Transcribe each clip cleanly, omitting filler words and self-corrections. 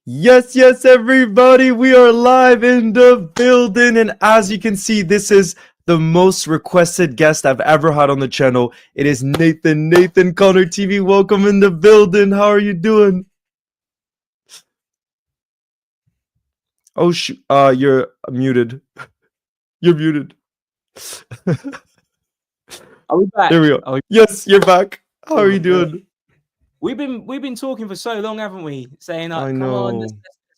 Yes, yes, everybody, we are live in the building. And as you can see, this is the most requested guest I've ever had on the channel. It is Nathan Connor TV. Welcome in the building. How are you doing? Oh, you're muted. You're muted. Are we back? There we go. Yes, you're back. How are you doing? We've been talking for so long, haven't we? Saying, I come on, know. let's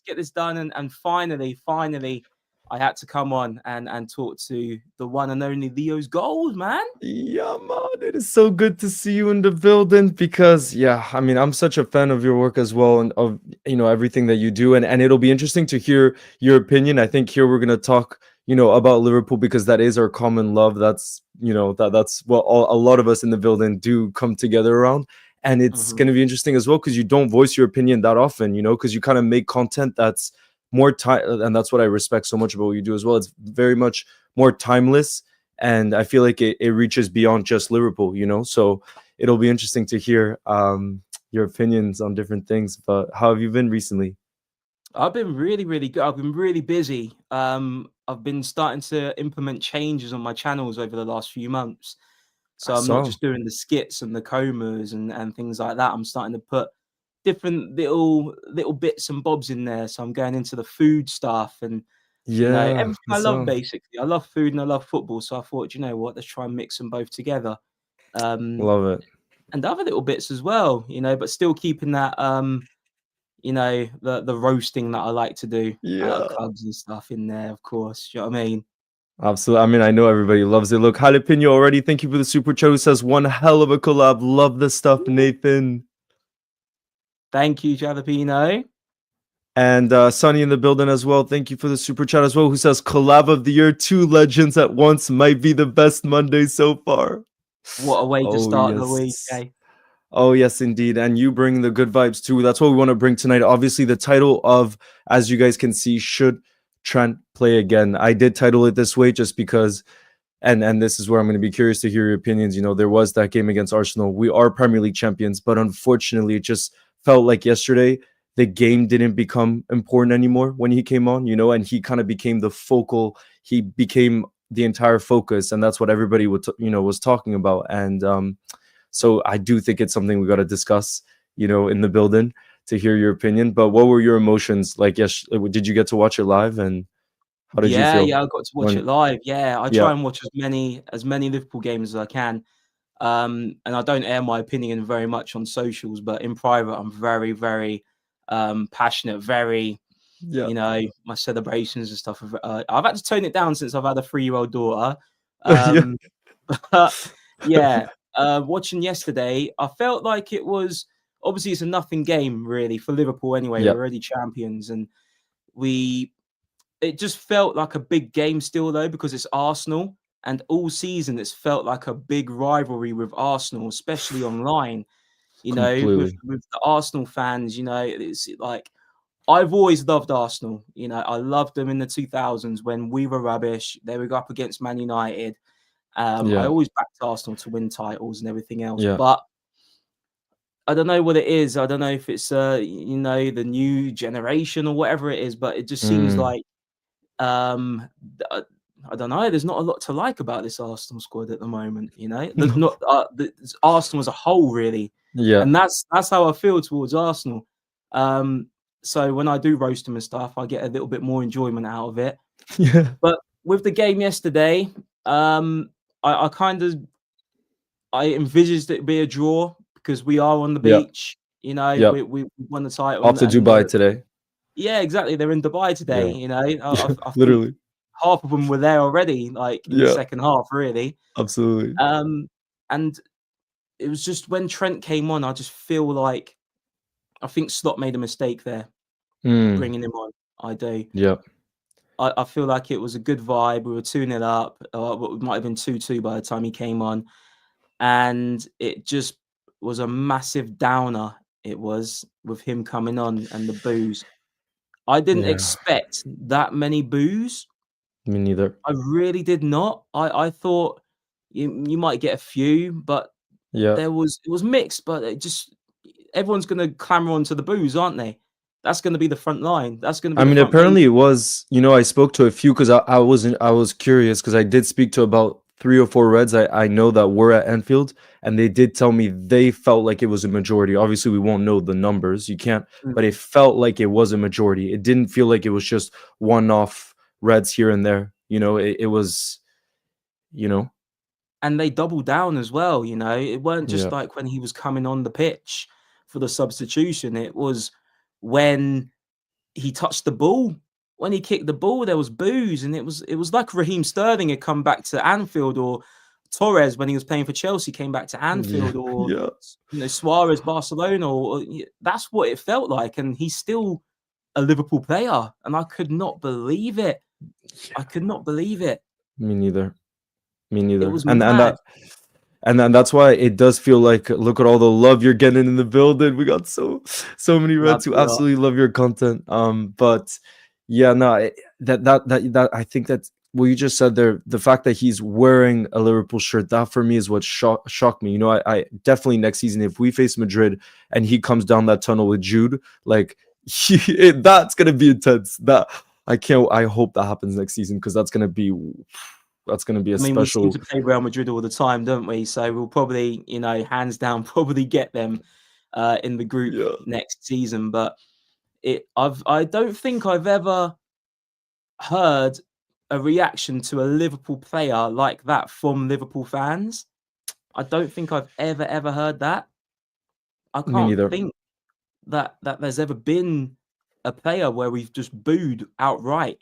get this done. And finally, I had to come on and talk to the one and only Leo's Goals, man. Yeah, man, it is so good to see you in the building because, yeah, I mean, I'm such a fan of your work as well and of, everything that you do. And it'll be interesting to hear your opinion. I think here we're going to talk, about Liverpool because that is our common love. That's, that's what a lot of us in the building do come together around. And it's going to be interesting as well because you don't voice your opinion that often, because you kind of make content that's more time. And that's what I respect so much about what you do as well. It's very much more timeless. And I feel like it reaches beyond just Liverpool, so it'll be interesting to hear your opinions on different things. But how have you been recently? I've been really, really good. I've been really busy. I've been starting to implement changes on my channels over the last few months. So I'm not just doing the skits and the comas and things like that. I'm starting to put different little bits and bobs in there. So I'm going into the food stuff and everything I love, basically. I love food and I love football. So I thought, you know what, let's try and mix them both together. Love it. And other little bits as well, but still keeping that the roasting that I like to do at clubs and stuff in there, of course. You know what I mean? Absolutely. I mean, I know everybody loves it. Look, Jalapeno already. Thank you for the super chat. Who says one hell of a collab. Love the stuff, Nathan. Thank you, Jalapeno. And Sonny in the building as well. Thank you for the super chat as well. Who says collab of the year, 2 legends at once might be the best Monday so far. What a way to start the week, eh? Oh, yes, indeed. And you bring the good vibes too. That's what we want to bring tonight. Obviously, the title of, as you guys can see, should Trent play again? I did title it this way just because, and this is where I'm going to be curious to hear your opinions. There was that game against Arsenal. We are Premier League champions, but unfortunately, it just felt like yesterday the game didn't become important anymore when he came on, and he kind of became the focal. He became the entire focus, and that's what everybody would, was talking about. And so I do think it's something we got to discuss, in the building to hear your opinion. But what were your emotions like? Yes, did you get to watch it live, and how did you feel? Yeah, I got to watch it live. Yeah, I try and watch as many Liverpool games as I can. And I don't air my opinion very much on socials, but in private, I'm very, very passionate. Very, my celebrations and stuff. I've had to tone it down since I've had a 3-year-old daughter. But yeah. Watching yesterday, I felt like it was obviously it's a nothing game really for Liverpool anyway. We're already champions, and it just felt like a big game still though because it's Arsenal, and all season it's felt like a big rivalry with Arsenal, especially online. With the Arsenal fans, it's like I've always loved Arsenal. I loved them in the 2000s when we were rubbish. They would go up against Man United. I always backed Arsenal to win titles and everything else, but I don't know what it is. I don't know if it's the new generation or whatever it is, but it just seems like I don't know. There's not a lot to like about this Arsenal squad at the moment. There's not Arsenal as a whole really, and that's how I feel towards Arsenal. So when I do roast them and stuff, I get a little bit more enjoyment out of it. But with the game yesterday, I envisaged it be a draw because we are on the beach. We won the title. Off to Dubai today. Yeah, exactly. They're in Dubai today. I Literally, half of them were there already, like in the second half, really. Absolutely. And it was just when Trent came on, I just feel like I think Slot made a mistake there, bringing him on. I do. Yeah. I feel like it was a good vibe. We were 2-0 up. It might have been 2-2 by the time he came on. And it just was a massive downer. It was with him coming on and the boos. I didn't expect that many boos. Me neither. I really did not. I thought you might get a few, but it was mixed. But everyone's going to clamor onto the boos, aren't they? That's going to be the front line. That's going to be I the mean, front line. apparently it was, I spoke to a few because I was curious because I did speak to about 3 or 4 Reds I know that were at Anfield, and they did tell me they felt like it was a majority. Obviously, we won't know the numbers. You can't, but it felt like it was a majority. It didn't feel like it was just one-off Reds here and there. It was, And they doubled down as well. It weren't just yeah, like when he was coming on the pitch for the substitution. It was when he touched the ball. When he kicked the ball, there was boos, and it was like Raheem Sterling had come back to Anfield, or Torres when he was playing for Chelsea came back to yeah, Anfield, or yeah. Suarez Barcelona, or that's what it felt like. And he's still a Liverpool player, and I could not believe it. I could not believe it. Me neither. Me It neither. was And mad. then that's why it does feel like, look at all the love you're getting in the building. We got so many Love Reds who you lot. absolutely love your content. But yeah, no, that I think that what you just said there, the fact that he's wearing a Liverpool shirt, that for me is what shocked me. I definitely next season, if we face Madrid and he comes down that tunnel with Jude, like that's gonna be intense. That I hope that happens next season because that's gonna be a I mean, we seem special. to play Real Madrid all the time, don't we? So we'll probably, hands down, probably get them in the group Yeah. next season. But I don't think I've ever heard a reaction to a Liverpool player like that from Liverpool fans. I don't think I've ever heard that. I Me can't neither. think that there's ever been a player where we've just booed outright.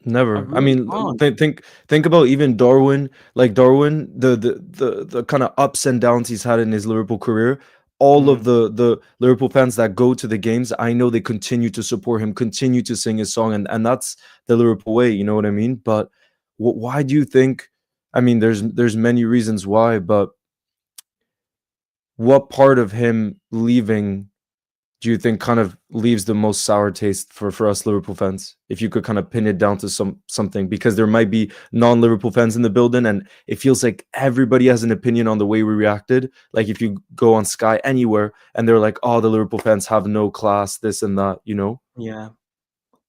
I Never. I really mean, can't. think about even Darwin. Like Darwin, the kind of ups and downs he's had in his Liverpool career. All of Mm, the Liverpool fans that go to the games, I know they continue to support him, continue to sing his song, and that's the Liverpool way. You know what I mean? But why do you think? I mean, there's many reasons why, but what part of him leaving do you think kind of leaves the most sour taste for us Liverpool fans? If you could kind of pin it down to something, because there might be non-Liverpool fans in the building, and it feels like everybody has an opinion on the way we reacted. Like if you go on Sky anywhere, and they're like, "Oh, the Liverpool fans have no class, this and that," yeah.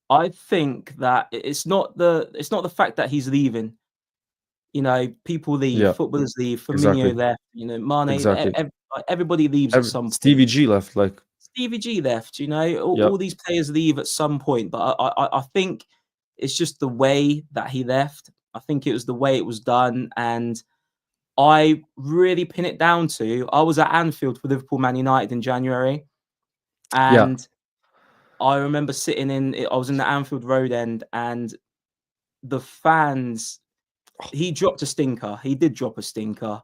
I think that it's not the fact that he's leaving. People leave, Yeah, footballers leave, Firmino exactly, left, Mane, exactly. like, everybody leaves at some point. Stevie G left, like, Stevie G left, all yep, these players leave at some point, but I think it's just the way that he left. I think it was the way it was done, and I really pin it down to I was at Anfield for Liverpool Man United in January, yeah, and I remember I was in the Anfield Road end, and the fans. He dropped a stinker. He did drop a stinker.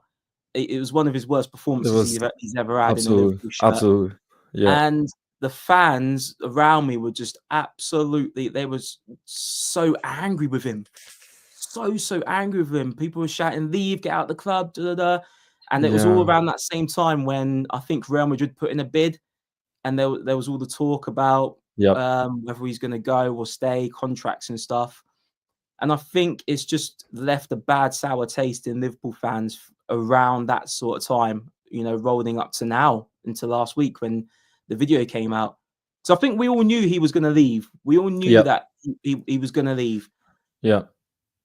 It was one of his worst it performances was he's ever had in a absolutely, Liverpool shirt. absolutely, yeah, And the fans around me were just they was so angry with him. So angry with him. People were shouting, "Leave, get out the club," da, da, da. And it was all yeah, around that same time when I think Real Madrid put in a bid, and there was all the talk about yep, whether he's going to go or stay, contracts and stuff. And I think it's just left a bad sour taste in Liverpool fans around that sort of time, rolling up to now into last week when the video came out. So I think we all knew he was going to leave. We all knew yep, that he was going to leave. yeah,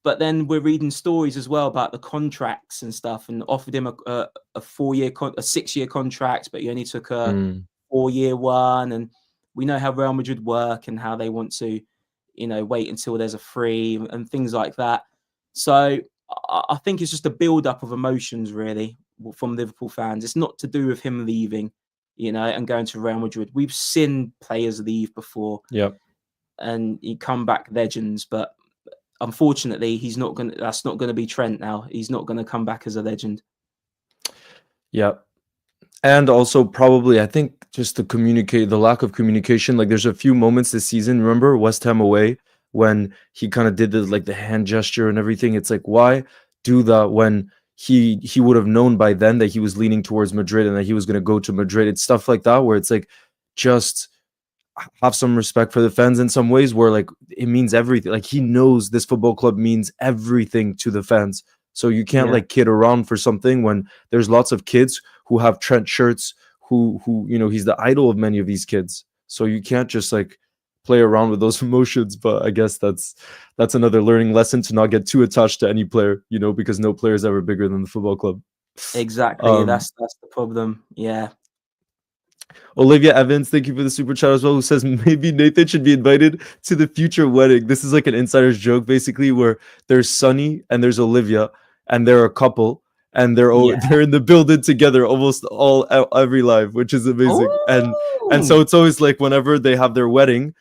But then we're reading stories as well about the contracts and stuff, and offered him a 4-year, a 6-year contract, but he only took a mm, 4-year one. And we know how Real Madrid work and how they want to, wait until there's a free and things like that. So I think it's just a build-up of emotions, really, from Liverpool fans. It's not to do with him leaving, and going to Real Madrid. We've seen players leave before, yep. and you come back legends, but unfortunately, that's not gonna be Trent now. He's not gonna come back as a legend. Yeah. And also probably I think just the lack of communication. Like there's a few moments this season, remember West Ham away when he kind of did the hand gesture and everything. It's like, why do that when he would have known by then that he was leaning towards Madrid and that he was going to go to Madrid. It's stuff like that where it's like, just have some respect for the fans in some ways, where like it means everything. Like he knows this football club means everything to the fans. So you can't Yeah. like kid around for something when there's lots of kids who have Trent shirts, who he's the idol of many of these kids. So you can't just like play around with those emotions. But I guess that's another learning lesson, to not get too attached to any player, you know, because no player is ever bigger than the football club. Exactly. Um, That's the problem. Yeah. Olivia Evans, thank you for the super chat as well, who says maybe Nathan should be invited to the future wedding. This is like an insider's joke, basically, where there's Sunny and there's Olivia, and they're a couple, and Yeah. they're in the building together almost every live, which is amazing. And so Oh, it's always like whenever they have their wedding,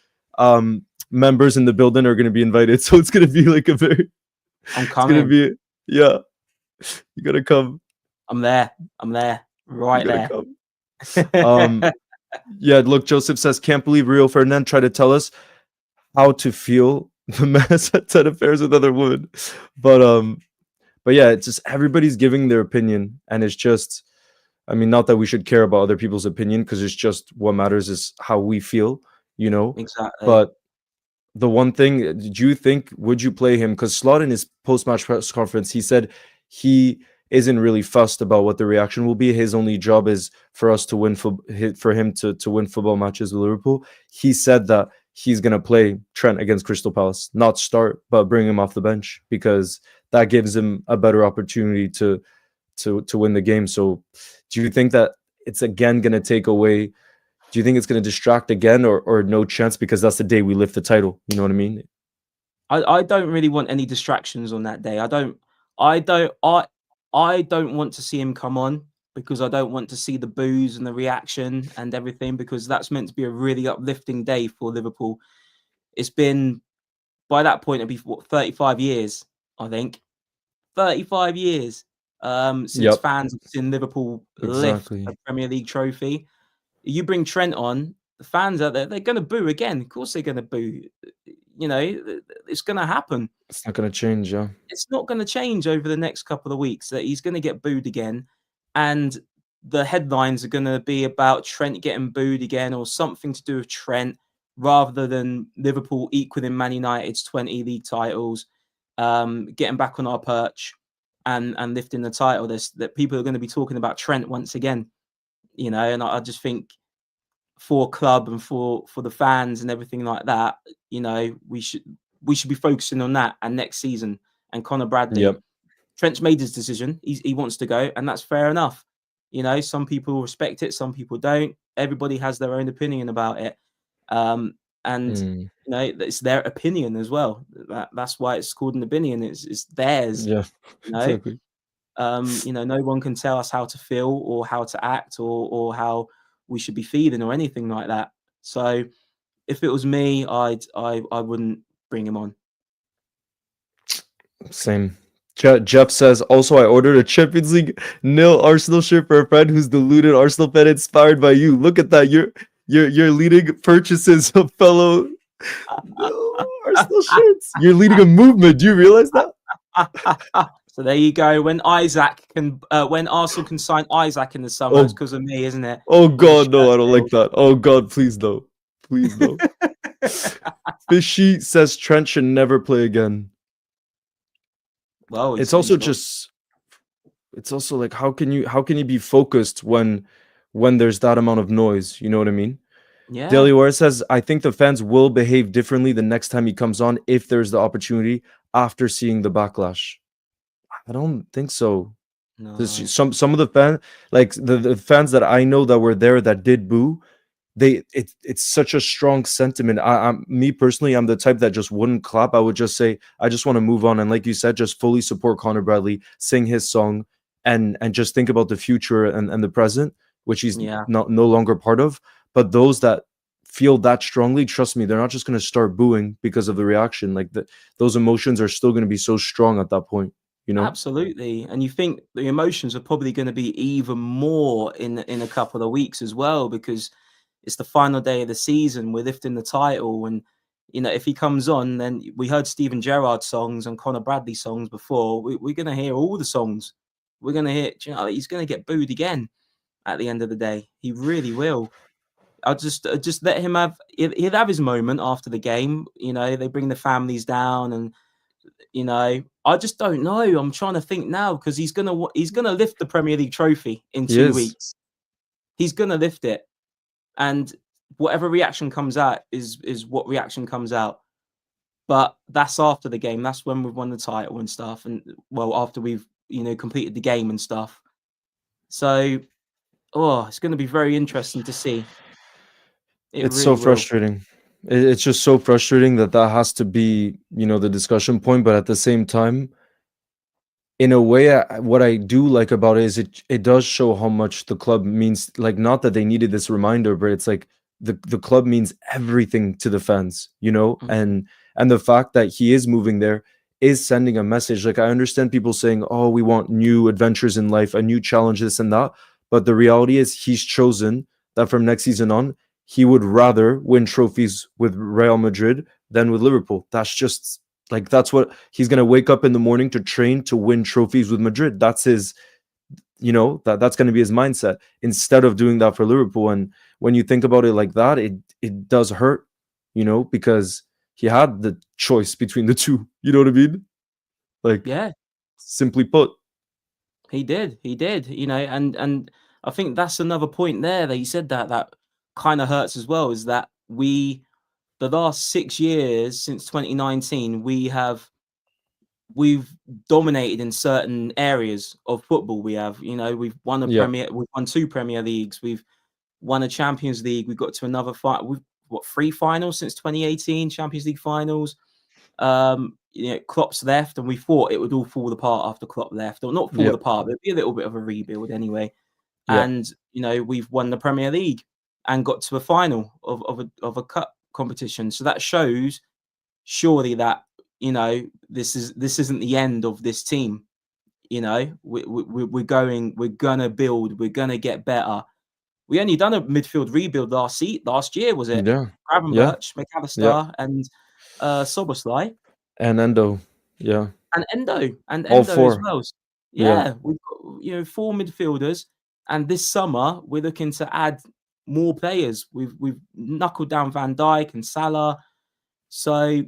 members in the building are going to be invited. So it's going to be like a very, I'm it's going to coming. be, yeah, you got to come. I'm there. I'm there. You Right got to there. come. Yeah, look, Joseph says, can't believe Rio Ferdinand tried to tell us how to feel the mess at affairs with other women. But yeah, it's just everybody's giving their opinion, and it's just, I mean, not that we should care about other people's opinion, because it's just what matters is how we feel, you know. Exactly. But the one thing, did you think, would you play him? Because Slot in his post-match press conference, he said he isn't really fussed about what the reaction will be. His only job is for us to win, for him to win football matches with Liverpool. He said that he's going to play Trent against Crystal Palace, not start, but bring him off the bench, because that gives him a better opportunity to win the game. So do you think that it's again going to take away, do you think it's going to distract again, or no chance, because that's the day we lift the title? You know what I mean? I don't really want any distractions on that day. I don't want to see him come on, because I don't want to see the boos and the reaction and everything, because that's meant to be a really uplifting day for Liverpool. It's been, by that point, it'll be what, 35 years, I think. 35 years since Yep, fans have seen Liverpool lift exactly. a Premier League trophy. You bring Trent on, the fans out there, they're going to boo again. Of course, they're going to boo. You know, it's going to happen. It's not going to change, yeah. It's not going to change over the next couple of weeks. That he's going to get booed again, and the headlines are going to be about Trent getting booed again, or something to do with Trent, rather than Liverpool equaling Man United's 20 league titles, getting back on our perch, and lifting the title. That people are going to be talking about Trent once again. You know, and I just think, for club and for the fans and everything like that, you know, we should be focusing on that and next season. And Connor Bradley, Yep. Trent's made his decision. He wants to go, and that's fair enough. You know, some people respect it, some people don't. Everybody has their own opinion about it, and Mm, you know, it's their opinion as well. That's why it's called an opinion. It's theirs. yeah, You know, exactly. you know, no one can tell us how to feel or how to act, or how we should be feeling or anything like that. So if it was me, I wouldn't bring him on. Same. Jeff says, also, I ordered a Champions League nil Arsenal shirt for a friend who's deluded Arsenal fan inspired by you. Look at that. You're leading purchases of fellow no Arsenal shirts. You're leading a movement. Do you realize that? So there you go. When Arsenal can sign Isaac in the summer, it's Oh, because of me, isn't it? oh With a God, no, shirt I don't deal. like that. Oh God, please no. Please no. Fishy says Trent should never play again. Well, It's he's also got. just, it's also like, how can you be focused when there's that amount of noise? You know what I mean? Yeah. Delaware says, I think the fans will behave differently the next time he comes on if there's the opportunity after seeing the backlash. I don't think so. No. Some of the fans, like the fans that I know that were there that did boo, it's such a strong sentiment. I'm me personally, I'm the type that just wouldn't clap. I would just say, I just want to move on, and like you said, just fully support Connor Bradley, sing his song, and just think about the future and the present, which he's Yeah. no longer part of. But those that feel that strongly, trust me, they're not just going to start booing because of the reaction. Like those emotions are still going to be so strong at that point, you know. Absolutely. And you think the emotions are probably going to be even more in a couple of weeks as well, because it's the final day of the season. We're lifting the title, and you know, if he comes on, then we heard Steven Gerrard songs and Connor Bradley songs before. We're going to hear all the songs. We're going to hear. You know, he's going to get booed again at the end of the day. He really will. I'll just let him have. He'll have his moment after the game. You know, they bring the families down, and you know, I just don't know. I'm trying to think now, because he's gonna lift the Premier League trophy in He 2 is. weeks. He's gonna lift it, and whatever reaction comes out is what reaction comes out. But that's after the game. That's when we've won the title and stuff. And well, after we've completed the game and stuff. So, it's going to be very interesting to see. It It's so really will. frustrating. It's just so frustrating that has to be, the discussion point. But at the same time, in a way, what I do like about it is it does show how much the club means. Like, not that they needed this reminder, but it's like the club means everything to the fans, Mhm. and the fact that he is moving there is sending a message. Like, I understand people saying, "Oh, we want new adventures in life, a new challenge, this and that," but the reality is he's chosen that from next season on, he would rather win trophies with Real Madrid than with Liverpool. That's just like that's what he's going to wake up in the morning to train to win trophies with Madrid. That's his, that's going to be his mindset instead of doing that for Liverpool. And when you think about it like that, it does hurt, because he had the choice between the two. You know what I mean? Like, Yeah, simply put. he did. He did. And I think that's another point there that you said that kind of hurts as well. Is that the last 6 years since 2019, we've dominated in certain areas of football. We've won Yeah, we've won 2 Premier Leagues, we've won a Champions League, we got to another fight. We've 3 finals since 2018, Champions League finals. Klopp's left, and we thought it would all fall apart after Klopp left, or not fall yeah, apart, but it'd be a little bit of a rebuild anyway. yeah, And we've won the Premier League and got to a final of a cup competition. So that shows surely that this isn't the end of this team. We're gonna build, we're gonna get better. We only done a midfield rebuild last year, was it? yeah, yeah, Gravenberch, yeah. McAllister, and Soboslai, And Endo, yeah, and all Endo as four. well. Yeah, Yeah, we've got 4 midfielders, and this summer we're looking to add more players. We've knuckled down Van Dijk and Salah. So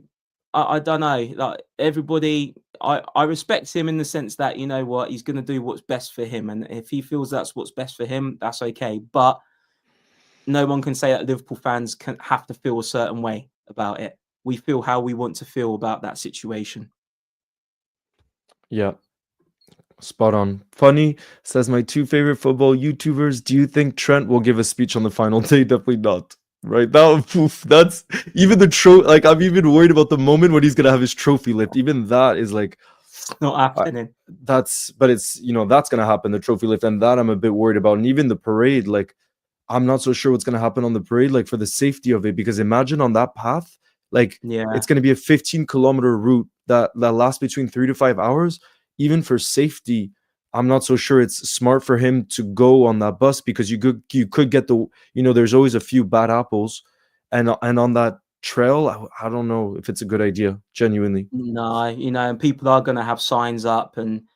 I don't know. Like, everybody, I respect him in the sense that what, he's going to do what's best for him, and if he feels that's what's best for him, that's okay. But no one can say that Liverpool fans can have to feel a certain way about it. We feel how we want to feel about that situation. yeah. Spot on. Funny says my two favorite football YouTubers. Do you think Trent will give a speech on the final day? Definitely not. Right now, poof, that's even the Like, I'm even worried about the moment when he's gonna have his trophy lift. Even that is like, It's not I, happening. but it's that's gonna happen, the trophy lift, and that I'm a bit worried about. And even the parade, like, I'm not so sure what's gonna happen on the parade, like, for the safety of it, because imagine on that path, like, Yeah. it's gonna be a 15-kilometer route that lasts between 3 to 5 hours. Even for safety, I'm not so sure it's smart for him to go on that bus, because you could get there's always a few bad apples, and on that trail, I don't know if it's a good idea, genuinely. No, and people are going to have signs up and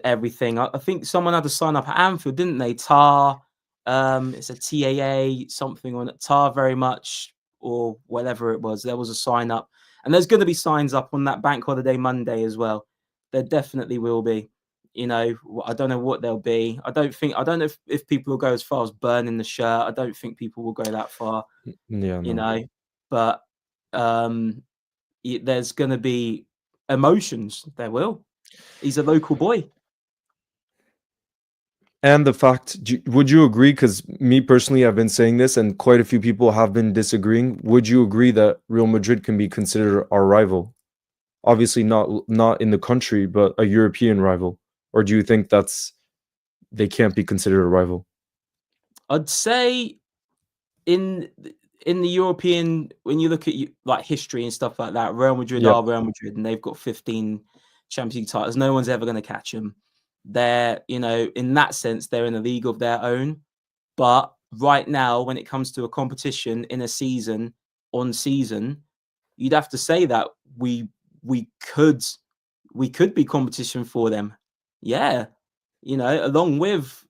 everything. I think someone had a sign up at Anfield, didn't they? Tar, it's a TAA something on it. Tar very much, or whatever it was. There was a sign up, and there's going to be signs up on that Bank Holiday Monday as well. There definitely will be. I don't know what they'll be. I don't know if people will go as far as burning the shirt. I don't think people will go that far. Yeah, You no. know, but um there's going to be emotions. There will. He's a local boy. And the fact, would you agree? Because me personally, I've been saying this, and quite a few people have been disagreeing. Would you agree that Real Madrid can be considered our rival? Obviously, not in the country, but a European rival. Or do you think they can't be considered a rival? I'd say in in the European, when you look at like history and stuff like that, Real Madrid Yep. are Real Madrid, and they've got 15 Champions League titles. No one's ever going to catch them. They're, in that sense, they're in a league of their own. But right now, when it comes to a competition in a season on season, you'd have to say that we could be competition for them. Yeah. Along with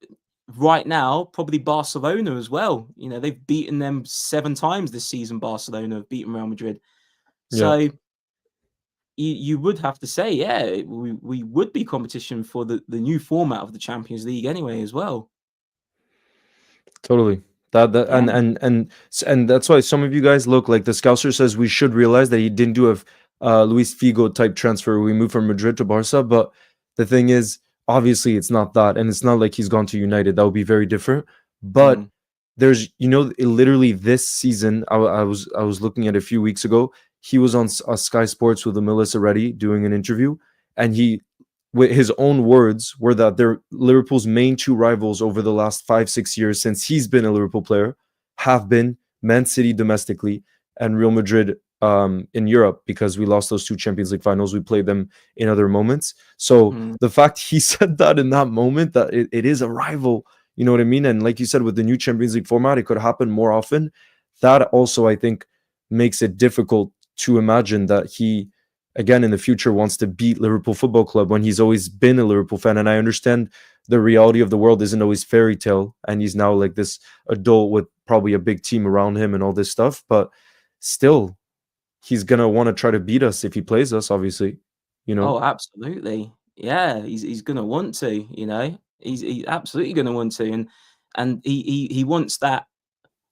right now, probably Barcelona as well. They've beaten them 7 times this season. Barcelona have beaten Real Madrid. Yeah, So you would have to say, yeah, we would be competition for the new format of the Champions League anyway as well. totally. That Yeah. and that's why some of you guys look like the Scouser says we should realize that he didn't do a Luis Figo type transfer. We moved from Madrid to Barca, but the thing is, obviously, it's not that, and it's not like he's gone to United. That would be very different. But Mm. there's, literally this season, I was looking at a few weeks ago. He was on Sky Sports with Melissa Reddy doing an interview, and he, with his own words, were that they're Liverpool's main two rivals over the last 5-6 years since he's been a Liverpool player have been Man City domestically and Real Madrid in Europe, because we lost those two Champions League finals. We played them in other moments. So Mm. the fact he said that in that moment, that it is a rival, you know what I mean? And like you said, with the new Champions League format, it could happen more often. That also, I think, makes it difficult to imagine that he, again, in the future, wants to beat Liverpool Football Club when he's always been a Liverpool fan. And I understand the reality of the world isn't always fairy tale, and he's now like this adult with probably a big team around him and all this stuff. But still, he's gonna want to try to beat us if he plays us, obviously. You know? Oh, absolutely. Yeah, he's gonna want to, He's absolutely gonna want to, and he wants that.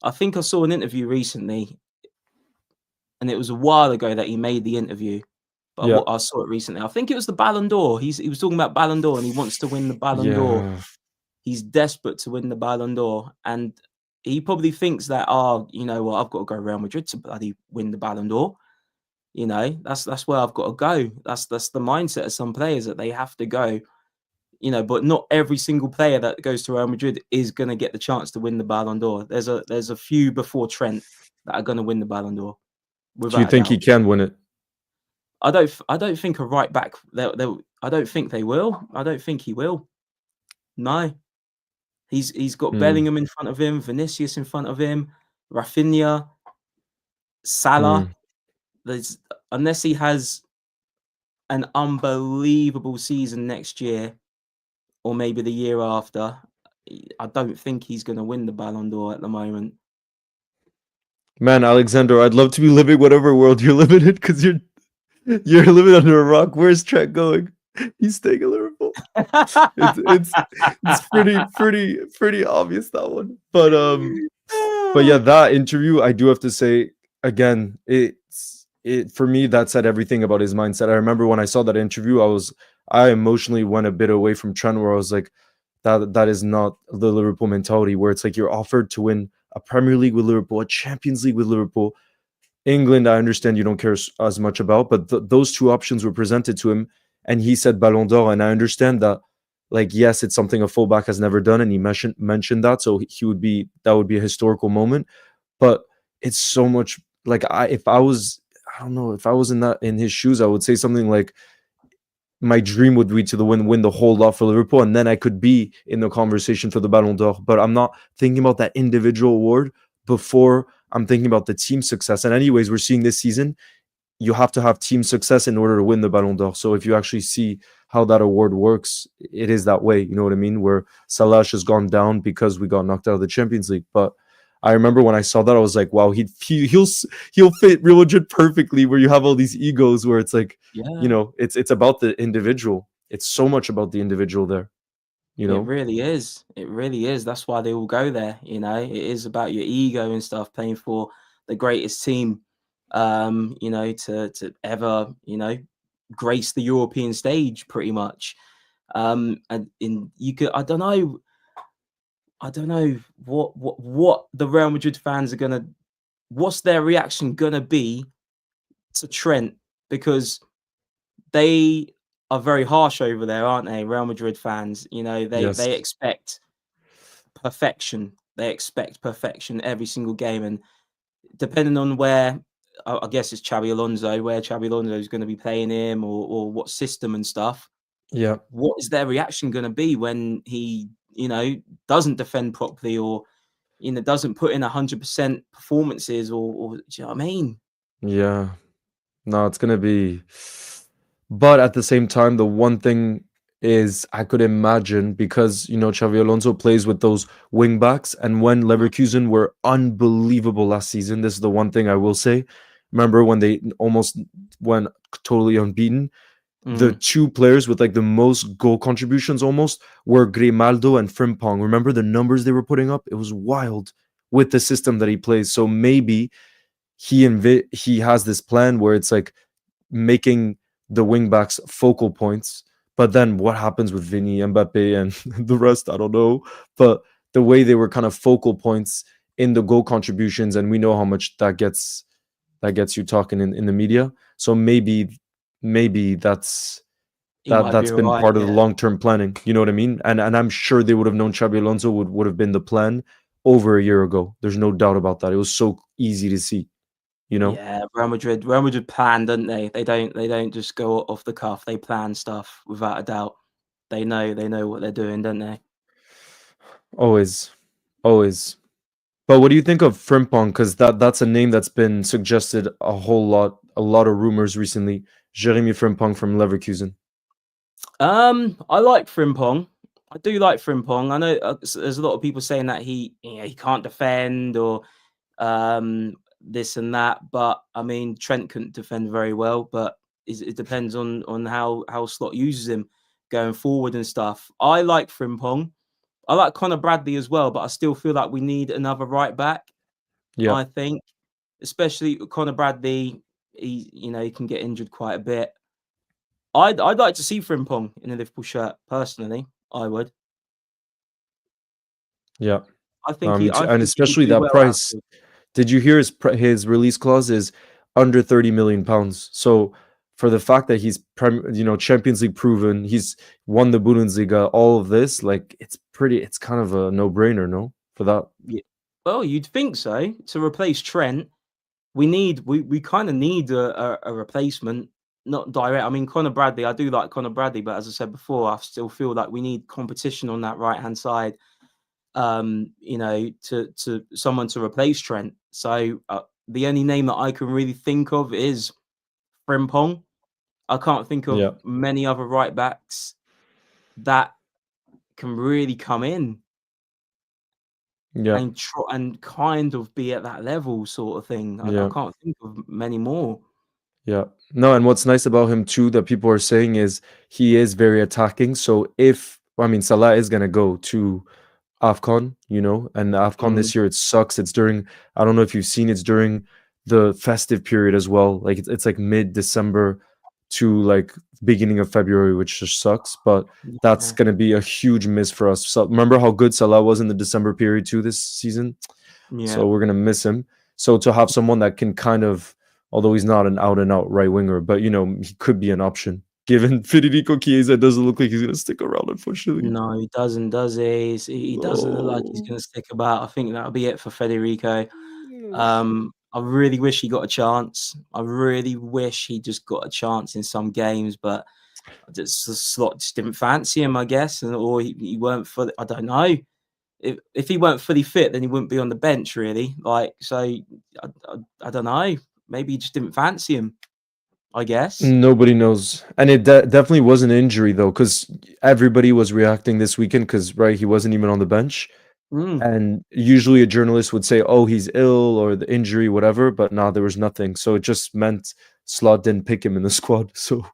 I think I saw an interview recently, and it was a while ago that he made the interview, but Yeah. I saw it recently. I think it was the Ballon d'Or. He was talking about Ballon d'Or, and he wants to win the Ballon d'Or. Yeah. He's desperate to win the Ballon d'Or, and he probably thinks that, you know what, I've got to go Real Madrid to bloody win the Ballon d'Or. That's where I've got to go. That's the mindset of some players, that they have to go. But not every single player that goes to Real Madrid is going to get the chance to win the Ballon d'Or. There's a few before Trent that are going to win the Ballon d'Or, Do you without a think he doubt. can win it? I don't think a right back. I don't think they will. I don't think he will. No, he's got Mm, Bellingham in front of him, Vinicius in front of him, Rafinha, Salah. mm. There's Unless he has an unbelievable season next year, or maybe the year after, I don't think he's going to win the Ballon d'Or at the moment. Man, Alexander, I'd love to be living whatever world you're living in, because you're living under a rock. Where's Trent going? He's staying in Liverpool. It's pretty obvious, that one. But yeah, that interview, I do have to say, again, it for me, that said everything about his mindset. I remember when I saw that interview, I emotionally went a bit away from Trent, where I was like, that is not the Liverpool mentality, where it's like you're offered to win a Premier League with Liverpool, a Champions League with Liverpool. England, I understand you don't care as much about, but those two options were presented to him, and he said Ballon d'Or. And I understand that, like, yes, it's something a fullback has never done, and he mentioned that, so that would be a historical moment. But it's so much like, if I was, I don't know, if I was in his shoes, I would say something like, my dream would be to win the whole lot for Liverpool, and then I could be in the conversation for the Ballon d'Or. But I'm not thinking about that individual award before I'm thinking about the team success. And anyways, we're seeing this season, you have to have team success in order to win the Ballon d'Or. So if you actually see how that award works, it is that way. You know what I mean? Where Salah has gone down because we got knocked out of the Champions League. But I remember when I saw that, I was like, wow, he'll fit Real Madrid perfectly, where you have all these egos, where it's like, Yeah, it's about the individual. It's so much about the individual there, you it know? really is. It really is. That's why they all go there. It is about your ego and stuff, playing for the greatest team, to ever, grace the European stage, pretty much. And in you could, I don't know what the Real Madrid fans are gonna, what's their reaction gonna be to Trent, because they are very harsh over there, aren't they? Real Madrid fans, Yes. they expect perfection. They expect perfection every single game, and depending on where, I guess it's Xabi Alonso, where Xabi Alonso is going to be playing him, or what system and stuff. Yeah. What is their reaction going to be when he, doesn't defend properly, or doesn't put in 100% performances, or do you know what I mean? Yeah. No, it's gonna be. But at the same time, the one thing is, I could imagine, because Xavi Alonso plays with those wing backs, and when Leverkusen were unbelievable last season, this is the one thing I will say. Remember when they almost went totally unbeaten? The Mm. two players with like the most goal contributions almost were Grimaldo and Frimpong. Remember the numbers they were putting up? It was wild, with the system that he plays. So maybe he has this plan where it's like making the wingbacks focal points. But then what happens with Vinny, Mbappe, and the rest? I don't know. But the way they were kind of focal points in the goal contributions, and we know how much that gets you talking in the media. So maybe He might be that's been right. part of the Yeah. long-term planning. You know what I mean? And I'm sure they would have known Xabi Alonso would have been the plan over a year ago. There's no doubt about that. It was so easy to see, you know? Yeah, Real Madrid plan, don't they? They don't just go off the cuff. They plan stuff without a doubt. They know what they're doing, don't they? Always. Always. But what do you think of Frimpong? Because that's a name that's been suggested a whole lot, a lot of rumors recently. Jeremy Frimpong from Leverkusen. I like Frimpong. I do like Frimpong. I know there's a lot of people saying that he can't defend or this and that, but I mean Trent couldn't defend very well, but it depends on how Slot uses him going forward and stuff. I like Frimpong. I like Connor Bradley as well, but I still feel like we need another right back. Yeah. I think, especially Connor Bradley, he can get injured quite a bit. I'd like to see Frimpong in a Liverpool shirt personally. I would. Yeah. I think Me too. I And think he would especially do that well at price. Anfield. Did you hear his release clause is under 30 million pounds? So for the fact that he's Champions League proven, he's won the Bundesliga, all of this, like it's kind of a no-brainer, no? For that. Yeah. Well, you'd think so. To replace Trent, we kind of need a replacement, not direct. I mean, Connor Bradley, I do like Connor Bradley, but as I said before, I still feel like we need competition on that right hand side. To someone to replace Trent. So the only name that I can really think of is Frimpong. I can't think of Yeah. many other right backs that can really come in Yeah. and kind of be at that level sort of thing. I Yeah. can't think of many more. Yeah. No, and what's nice about him too that people are saying is he is very attacking. So Salah is gonna go to AFCON, and the AFCON Mm, this year it sucks. It's during I don't know if you've seen it's during the festive period as well. Like it's like mid-December to like beginning of February, which just sucks. But that's yeah, gonna be a huge miss for us. So remember how good Salah was in the December period too this season? yeah. So we're gonna miss him. So to have someone that can kind of, although he's not an out and out right winger, but he could be an option. Given Federico Chiesa doesn't look like he's gonna stick around, unfortunately. No, he doesn't, does he? He doesn't look like he's No. going to stick about. I think that'll be it for Federico. I really wish he got a chance. I really wish he just got a chance in some games, but the Slot just didn't fancy him, I guess, or he weren't fully. I don't know. If he weren't fully fit, then he wouldn't be on the bench, really. I don't know. Maybe he just didn't fancy him. I guess. Nobody knows, and it definitely was an injury though, because everybody was reacting this weekend because he wasn't even on the bench, Mm. and usually a journalist would say, "Oh, he's ill" or the injury, whatever. But now there was nothing, so it just meant Slot didn't pick him in the squad. So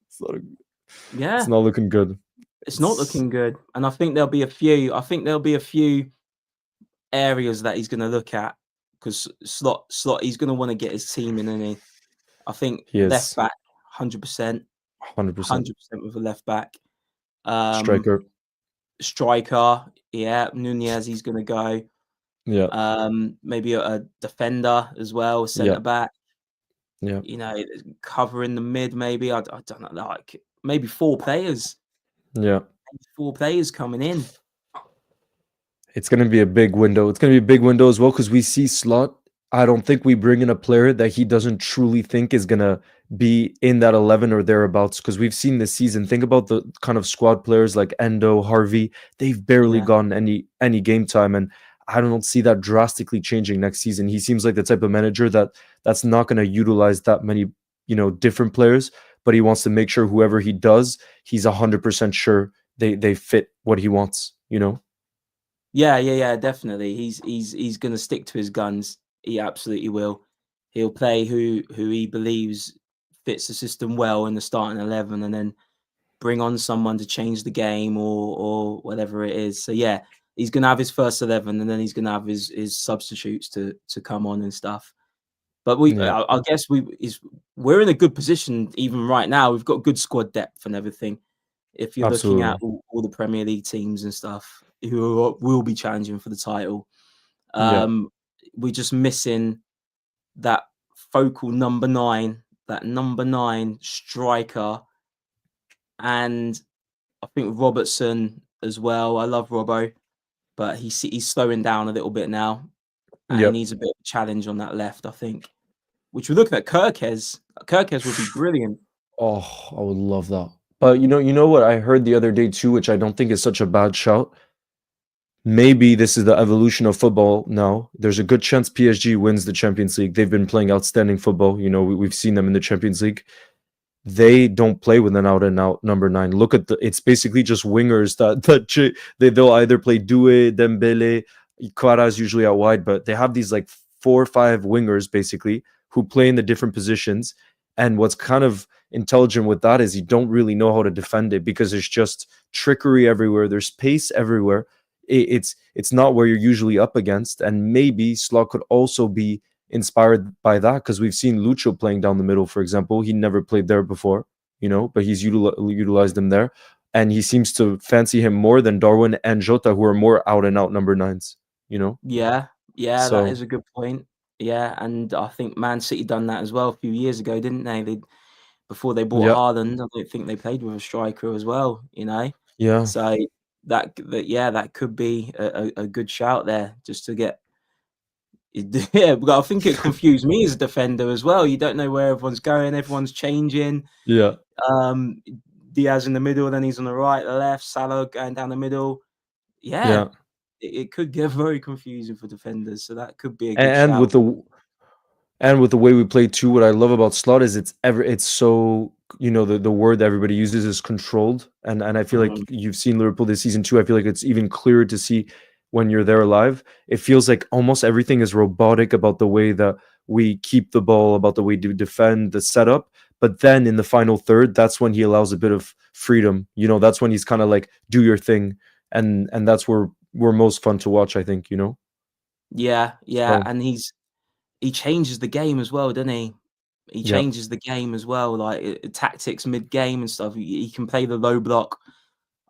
it's not, it's Yeah. not looking good. It's not It's looking good, and I think there'll be a few areas that he's going to look at because slot he's going to want to get his team in, and I think he left is back 100%, 100% with a left back. Um, striker. striker, yeah, Nunez he's going to go. Yeah, Maybe a defender as well, yeah, centre back. yeah. Cover in the mid. Maybe I don't know, like maybe Yeah. 4 players coming in. It's going to be a big window. It's going to be a big window as well because we see Slot. I don't think we bring in a player that he doesn't truly think is going to be in that 11 or thereabouts because we've seen this season. Think about the kind of squad players like Endo, Harvey. They've barely Yeah. gotten any game time, and I don't see that drastically changing next season. He seems like the type of manager that's not going to utilize that many different players, but he wants to make sure whoever he does, he's 100% sure they fit what he wants. Yeah, definitely. He's going to stick to his guns. He absolutely will. He'll play who he believes fits the system well in the starting 11, and then bring on someone to change the game or whatever it is. So yeah, he's going to have his first 11, and then he's going to have his substitutes to come on and stuff. But I guess we're in a good position even right now. We've got good squad depth and everything. If you're looking at all the Premier League teams and stuff who will be challenging for the title, we're just missing that focal number 9, that number 9 striker, and I think Robertson as well. I love Robbo, but he's slowing down a little bit now, and he needs a bit of a challenge on that left, I think. Which we're looking at Kirkes. Kirkes would be brilliant. Oh, I would love that. But you know what I heard the other day too, which I don't think is such a bad shout. Maybe this is the evolution of football now. There's a good chance PSG wins the Champions League. They've been playing outstanding football. You know, we've seen them in the Champions League. They don't play with an out-and-out number 9. Look at it's basically just wingers they'll either play Doué, Dembele, Quara's usually out wide, but they have these like 4 or 5 wingers basically who play in the different positions. And what's kind of intelligent with that is you don't really know how to defend it because there's just trickery everywhere. There's pace everywhere. It's not where you're usually up against. And maybe Slot could also be inspired by that because we've seen Lucho playing down the middle, for example. He never played there before, but he's utilized him there. And he seems to fancy him more than Darwin and Jota, who are more out-and-out number 9s, Yeah, that is a good point. Yeah, and I think Man City done that as well a few years ago, didn't they? Before they bought Haaland, I don't think they played with a striker as well, Yeah. So that could be a good shout there, just to get. Yeah, but I think it confused me as a defender as well. You don't know where everyone's going, everyone's changing. Yeah. Diaz in the middle, then he's on the right, the left, Salah going down the middle. Yeah. It could get very confusing for defenders, so that could be a good shout. With the way we play too, what I love about Slot is it's so the word that everybody uses is controlled, and I feel like you've seen Liverpool this season too. I feel like it's even clearer to see when you're there live. It feels like almost everything is robotic about the way that we keep the ball, about the way we defend, the setup. But then in the final third, that's when he allows a bit of freedom. That's when he's kind of like, do your thing, and that's where we're most fun to watch, I think. Yeah, and he changes the game as well, doesn't he? He changes the game as well, like tactics mid-game and stuff. He can play the low block.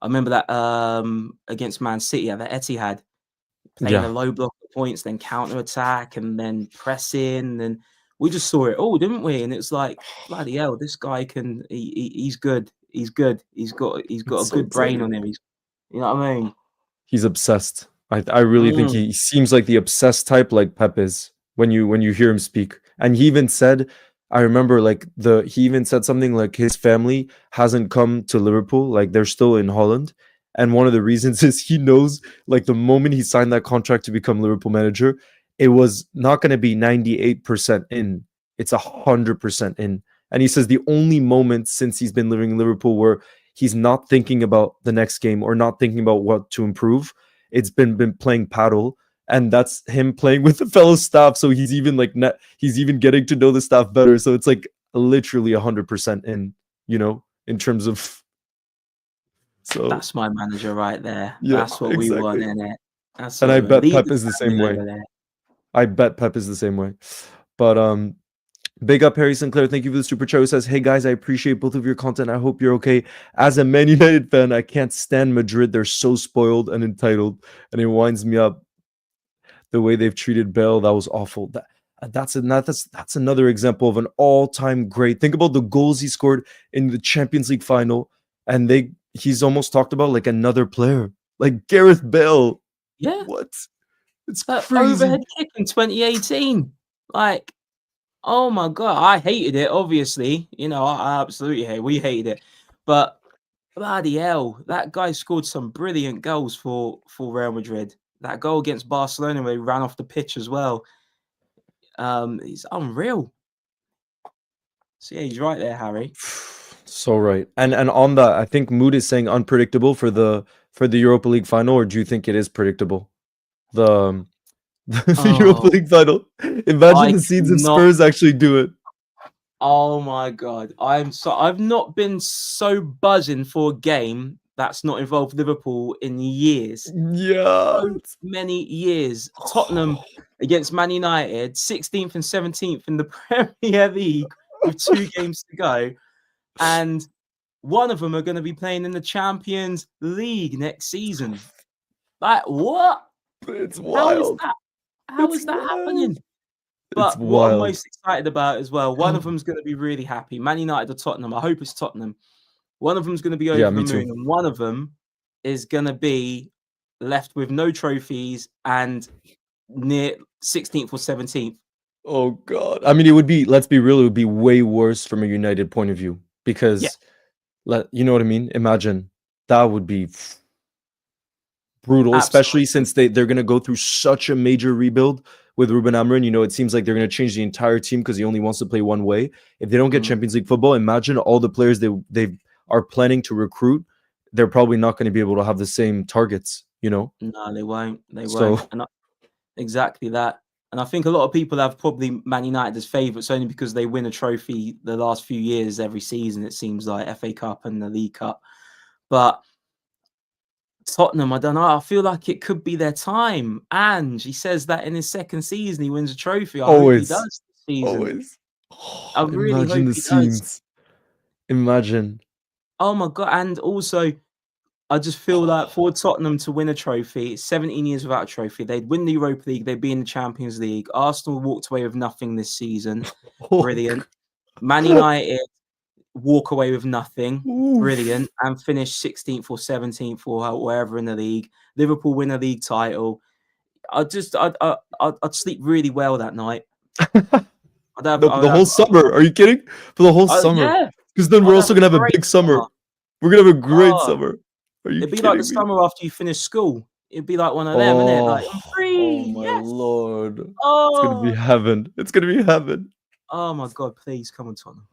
I remember that against Man City at the Etihad, playing a low block at points, then counter-attack, and then press in, and we just saw it all, didn't we? And it's like, bloody hell, this guy can. He's good. He's good. He's got a good brain on him. You know what I mean? He's obsessed. I really think he seems like the obsessed type, like Pep is when you hear him speak. And he even said, I remember he even said something like his family hasn't come to Liverpool, like they're still in Holland. And one of the reasons is he knows, like the moment he signed that contract to become Liverpool manager, it was not going to be 98% in. It's 100% in. And he says the only moment since he's been living in Liverpool where he's not thinking about the next game or not thinking about what to improve, it's been playing paddle. And that's him playing with the fellow staff. So he's even he's even getting to know the staff better. So it's like literally 100% in, in terms of. So that's my manager right there. Yeah, that's what we want in it. And I bet Pep is the same way. I bet Pep is the same way. But big up Harry Sinclair. Thank you for the super chat. Who says, "Hey guys, I appreciate both of your content. I hope you're okay. As a Man United fan, I can't stand Madrid. They're so spoiled and entitled, and it winds me up. The way they've treated Bale, that was awful. That's another example of an all-time great. Think about the goals he scored in the Champions League final, and he's almost talked about like another player, like Gareth Bale. Yeah, what? It's that crazy. Overhead kick in 2018. Like, oh my god, I hated it. Obviously, I absolutely hate. We hated it, but bloody hell, that guy scored some brilliant goals for Real Madrid. That goal against Barcelona where he ran off the pitch as well. He's unreal. So yeah, he's right there, Harry. So right. And on that, I think Mood is saying unpredictable for the Europa League final, or do you think it is predictable? The Europa League final. Imagine the scenes if Spurs actually do it. Oh my god. I've not been so buzzing for a game that's not involved Liverpool in years. Yeah. So many years. Tottenham against Man United, 16th and 17th in the Premier League with 2 games to go. And one of them are going to be playing in the Champions League next season. Like, what? It's How is wild. that? How It's is that wild. happening? It's But what I'm wild. most excited about as well, one of them's going to be really happy. Man United or Tottenham. I hope it's Tottenham. One of them's going to be over Yeah, the me moon, too. and one of them is going to be left with no trophies and near 16th or 17th. Oh God. I mean, it would be, let's be real, it would be way worse from a United point of view because you know what I mean? Imagine that would be brutal, especially Absolutely. since they're going to go through such a major rebuild with Ruben Amorim. You know, it seems like they're going to change the entire team because he only wants to play one way. If they don't get Champions League football, imagine all the players they are planning to recruit. They're probably not going to be able to have the same targets, you know? No, they won't. They So won't. And exactly that. And I think a lot of people have probably Man United as favourites only because they win a trophy the last few years every season, it seems like, FA Cup and the League Cup. But Tottenham, I don't know. I feel like it could be their time. And he says that in his second season, he wins a trophy. I hope he always, does this season. always. Oh, I really imagine hope the he does. scenes. Imagine. Oh my God. And also, I just feel like for Tottenham to win a trophy, 17 years without a trophy, they'd win the Europa League, they'd be in the Champions League. Arsenal walked away with nothing this season. Oh, Brilliant. Man United walk away with nothing. oof. Brilliant. And finish 16th or 17th or wherever in the league. Liverpool win a league title. I'd sleep really well that night. The whole summer. Are you kidding? For the whole summer. Yeah. Because then we're I'd also have a going to have a great big summer. summer. We're going to have a great Oh, summer. Are you it'd be like the kidding me? summer after you finish school. It'd be like one of them, innit? Like, I'm Oh, oh free. my Yes. Lord. It's going to be Oh. heaven. It's going to be heaven. Oh my God, please come on, Tottenham.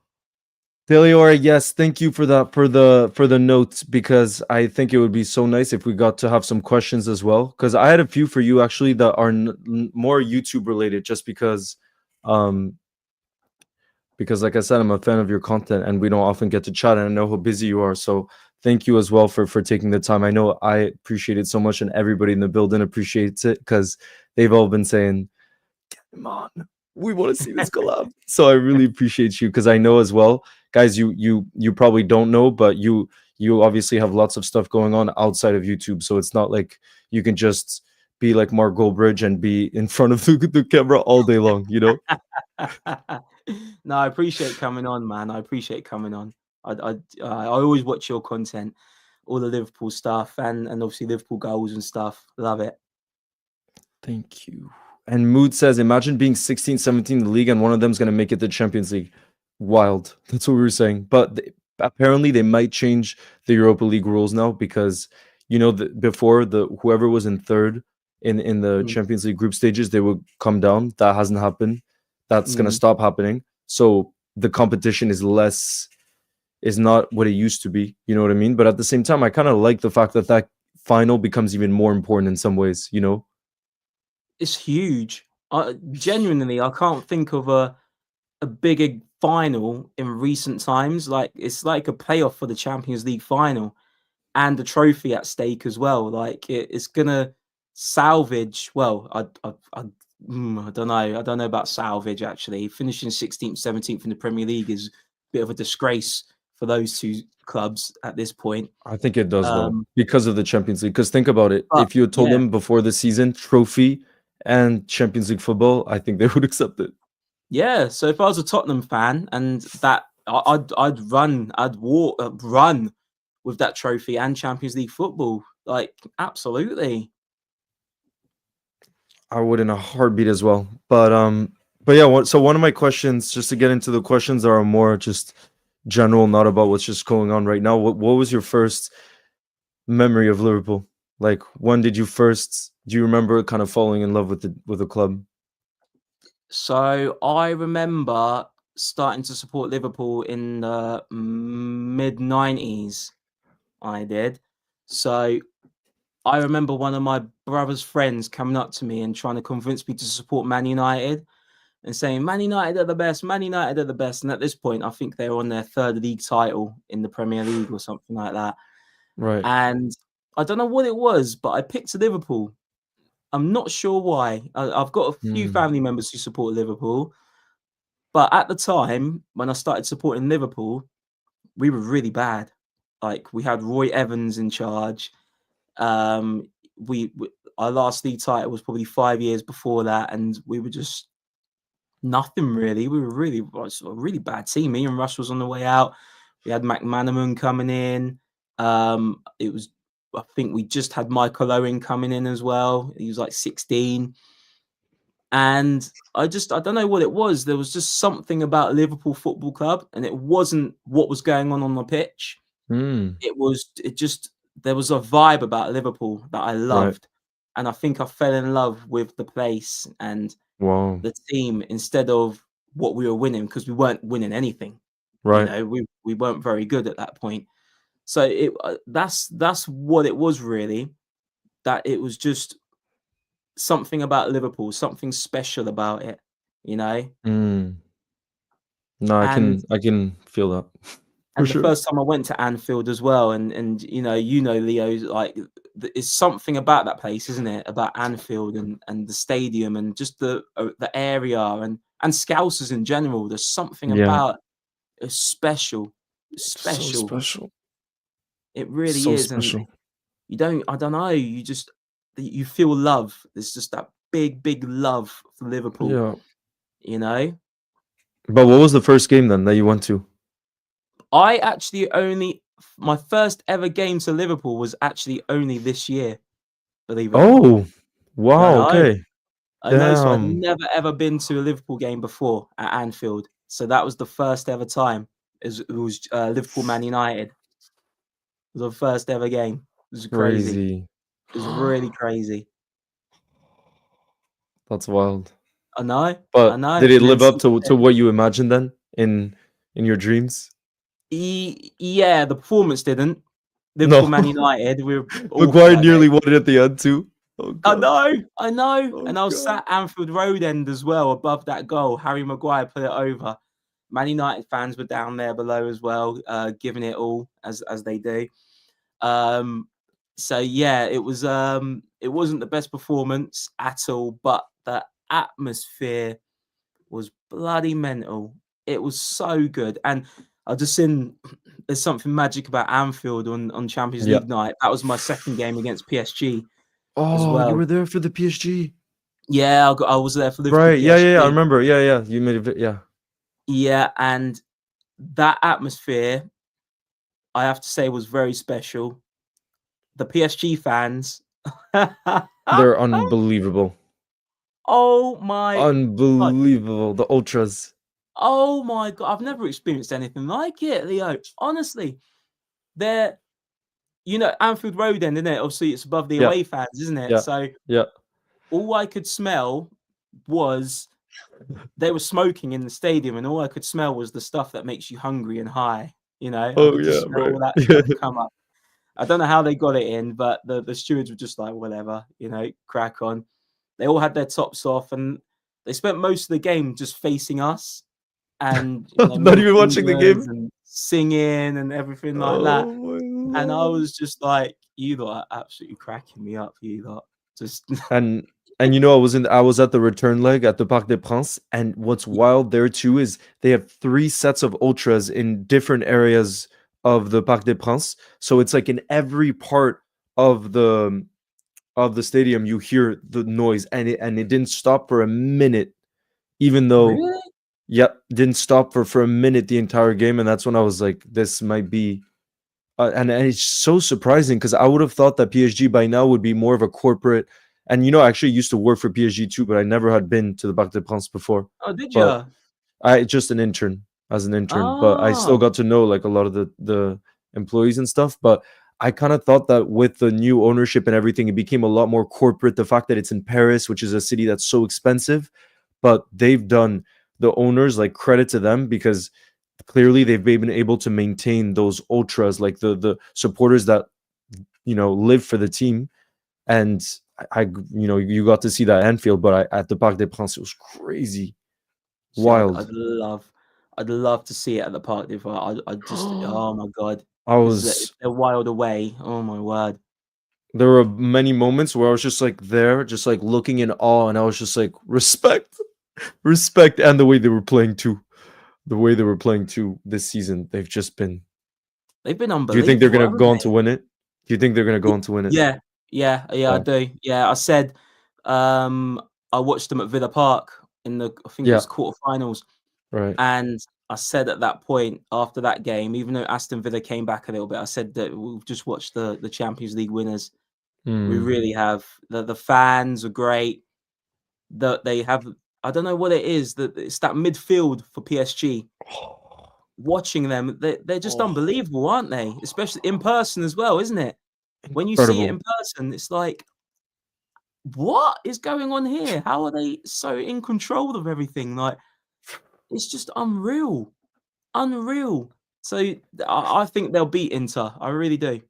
Deliora, yes, thank you for that for the notes because I think it would be so nice if we got to have some questions as well because I had a few for you actually that are more YouTube related just because like I said I'm a fan of your content and we don't often get to chat and I know how busy you are, so thank you as well for taking the time. I know I appreciate it so much and everybody in the building appreciates it because they've all been saying, "Come on, we want to see this collab." So I really appreciate you because I know as well, guys, you probably don't know, but you obviously have lots of stuff going on outside of YouTube, so it's not like you can just be like Mark Goldbridge and be in front of the camera all day long, you know. No, I appreciate coming on, man. I appreciate coming on. I always watch your content, all the Liverpool stuff and obviously Liverpool goals and stuff. Love it. Thank you. And Mood says, imagine being 16, 17 in the league and one of them's going to make it to Champions League. Wild. That's what we were saying. But apparently they might change the Europa League rules now because, you know, before whoever was in third in the Champions League group stages, they would come down. That hasn't happened. That's going to stop happening. So the competition is not what it used to be. You know what I mean? But at the same time, I kind of like the fact that final becomes even more important in some ways, you know? It's huge. Genuinely, I can't think of a bigger final in recent times. Like it's like a playoff for the Champions League final and the trophy at stake as well. Like it's gonna salvage. Well, I don't know. I don't know about salvage actually. Finishing 16th, 17th in the Premier League is a bit of a disgrace for those two clubs at this point. I think it does though, because of the Champions League. Because think about it. But, if you had told them before the season, trophy and Champions League football, I think they would accept it. Yeah. So if I was a Tottenham fan and that I'd run with that trophy and Champions League football. Like absolutely. I would in a heartbeat as well. But yeah, so one of my questions, just to get into the questions that are more just general, not about what's just going on right now. What was your first memory of Liverpool? Like when did you first do you remember kind of falling in love with the club? So I remember starting to support Liverpool in the mid-90s. I did. So I remember one of my brother's friends coming up to me and trying to convince me to support Man United and saying, Man United are the best, Man United are the best. And at this point, I think they were on their third league title in the Premier League or something like that. Right. And I don't know what it was, but I picked Liverpool. I'm not sure why. I've got a few Mm. family members who support Liverpool, but at the time when I started supporting Liverpool, we were really bad. Like we had Roy Evans in charge. Um, we our last league title was probably 5 years before that, and we were just nothing really. We were really was a really bad team. Me and Russ was on the way out. We had McManaman coming in. It was I think we just had Michael Owen coming in as well. He was like 16. And I don't know what it was. There was just something about Liverpool Football Club, and it wasn't what was going on the pitch. Mm. It just there was a vibe about Liverpool that I Right. loved, and I think I fell in love with the place and Wow. the team instead of what we were winning, because we weren't winning anything. You Right. know, we weren't very good at that point. So that's what it was really. That it was just something about Liverpool, something special about it, you know. Mm. No, And I can feel that for and the sure. first time I went to Anfield as well, and you know, Leo, like it's something about that place, isn't it? About Anfield and the stadium and just the area and Scousers in general. There's something Yeah. about it's special, So special. special. It really So is, and special. I don't know, you feel love. There's just that big love for Liverpool, Yeah. you know. But what was the first game then that you went to? I actually only my first ever game to Liverpool was actually only this year, believe it or not. Oh, I wow. know, Okay. I know. So I'd Damn. never ever been to a Liverpool game before at Anfield. So that was the first ever time. It was Liverpool Man United. It was the first ever game. It was crazy. Crazy. It was really crazy. That's wild. I know, I But know. did it And then live up since to then, what you imagined then in your dreams? yeah, the performance didn't. Liverpool No. Man United, we were awful Maguire that day. nearly won it at the end too. Oh I god. know, I know. Oh And I was god. sat Anfield Road end as well, above that goal. Harry Maguire put it over. Man United fans were down there below as well, giving it all as they do. Um, so yeah, it wasn't the best performance at all, but the atmosphere was bloody mental. It was so good. And I just seen there's something magic about Anfield on Champions Yeah. League night. That was my second game against PSG as Oh, you well. were there for the PSG. Yeah, I was there for Liverpool Right. Yeah, yeah, yeah. I PSG. remember. Yeah, yeah. You made a yeah. Yeah, and that atmosphere, I have to say, was very special. The PSG fans. They're unbelievable. Oh my god. Unbelievable. The ultras. Oh my god. I've never experienced anything like it, Leo. Honestly, they're Anfield Road end, isn't it? Obviously, it's above the Yeah. away fans, isn't it? Yeah. So Yeah. all I could smell was they were smoking in the stadium, and all I could smell was the stuff that makes you hungry and high. I Oh could yeah, just smell right. all that Yeah. stuff come up. I don't know how they got it in, but the stewards were just like, whatever, crack on. They all had their tops off, and they spent most of the game just facing us and Not middle even watching the fingers game. and singing and everything like that. Oh my And I lord. was just like, you lot are absolutely cracking me up, you lot. Just And I was at the return leg at the Parc des Princes, and what's wild there too is they have 3 sets of ultras in different areas of the Parc des Princes. So it's like in every part of the stadium you hear the noise, and it didn't stop for a minute, even though really? yep, didn't stop for a minute the entire game. And that's when I was like, this might be and it's so surprising because I would have thought that PSG by now would be more of a corporate. And I actually used to work for PSG too, but I never had been to the Parc des Princes before. Oh, did But you? I just an intern as an intern, but I still Oh, got to know like a lot of the employees and stuff. But I kind of thought that with the new ownership and everything, it became a lot more corporate. The fact that it's in Paris, which is a city that's so expensive, but they've done the owners like credit to them because clearly they've been able to maintain those ultras, like the supporters that live for the team. And you got to see that Anfield, but at the Parc des Princes, it was crazy, see, wild. I'd love to see it at the Park. If I just, oh my god, was. if they're wild away, oh my word. There were many moments where I was just like there, just like looking in awe, and I was just like respect, respect, and the way they were playing too. The way they were playing too this season, they've just been. They've been Do you think they're unbelievable, gonna haven't go on to they? win it? Do you think they're gonna go on to win it? Yeah, yeah, I Yeah, do. Yeah, I said, um, I watched them at Villa Park in the I think it yeah, was quarterfinals, right. and I said at that point after that game, even though Aston Villa came back a little bit, I said that we've just watched the Champions League winners. We Mm. really have. The fans are great. That they have I don't know what it is, that it's that midfield for PSG. Watching them, they're just Oh, unbelievable, aren't they? Especially in person as well, isn't it? When you see it in incredible. person, it's like, what is going on here? How are they so in control of everything? Like, it's just unreal, unreal. So I think they'll beat Inter. I really do.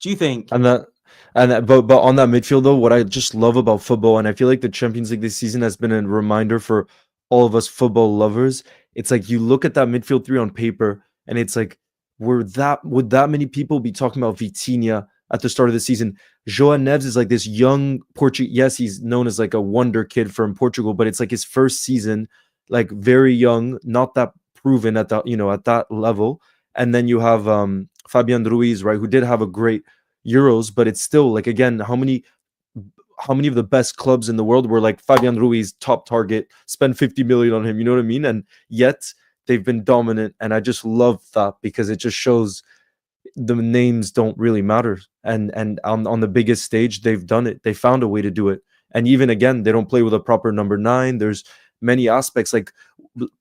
Do you think? And that but on that midfield though, what I just love about football, and I feel like the Champions League this season has been a reminder for all of us football lovers. It's like you look at that midfield three on paper, and it's like would that many people be talking about Vitinha at the start of the season? João Neves is like this young Portuguese. Yes, he's known as like a wonder kid from Portugal, but it's like his first season, like very young, not that proven at that at that level. And then you have Fabian Ruiz, right, who did have a great Euros, but it's still like again, how many of the best clubs in the world were like Fabian Ruiz top target, spend 50 million on him, you know what I mean? And yet they've been dominant, and I just love that because it just shows the names don't really matter. And on the biggest stage, they've done it. They found a way to do it. And even again, they don't play with a proper number 9. There's many aspects like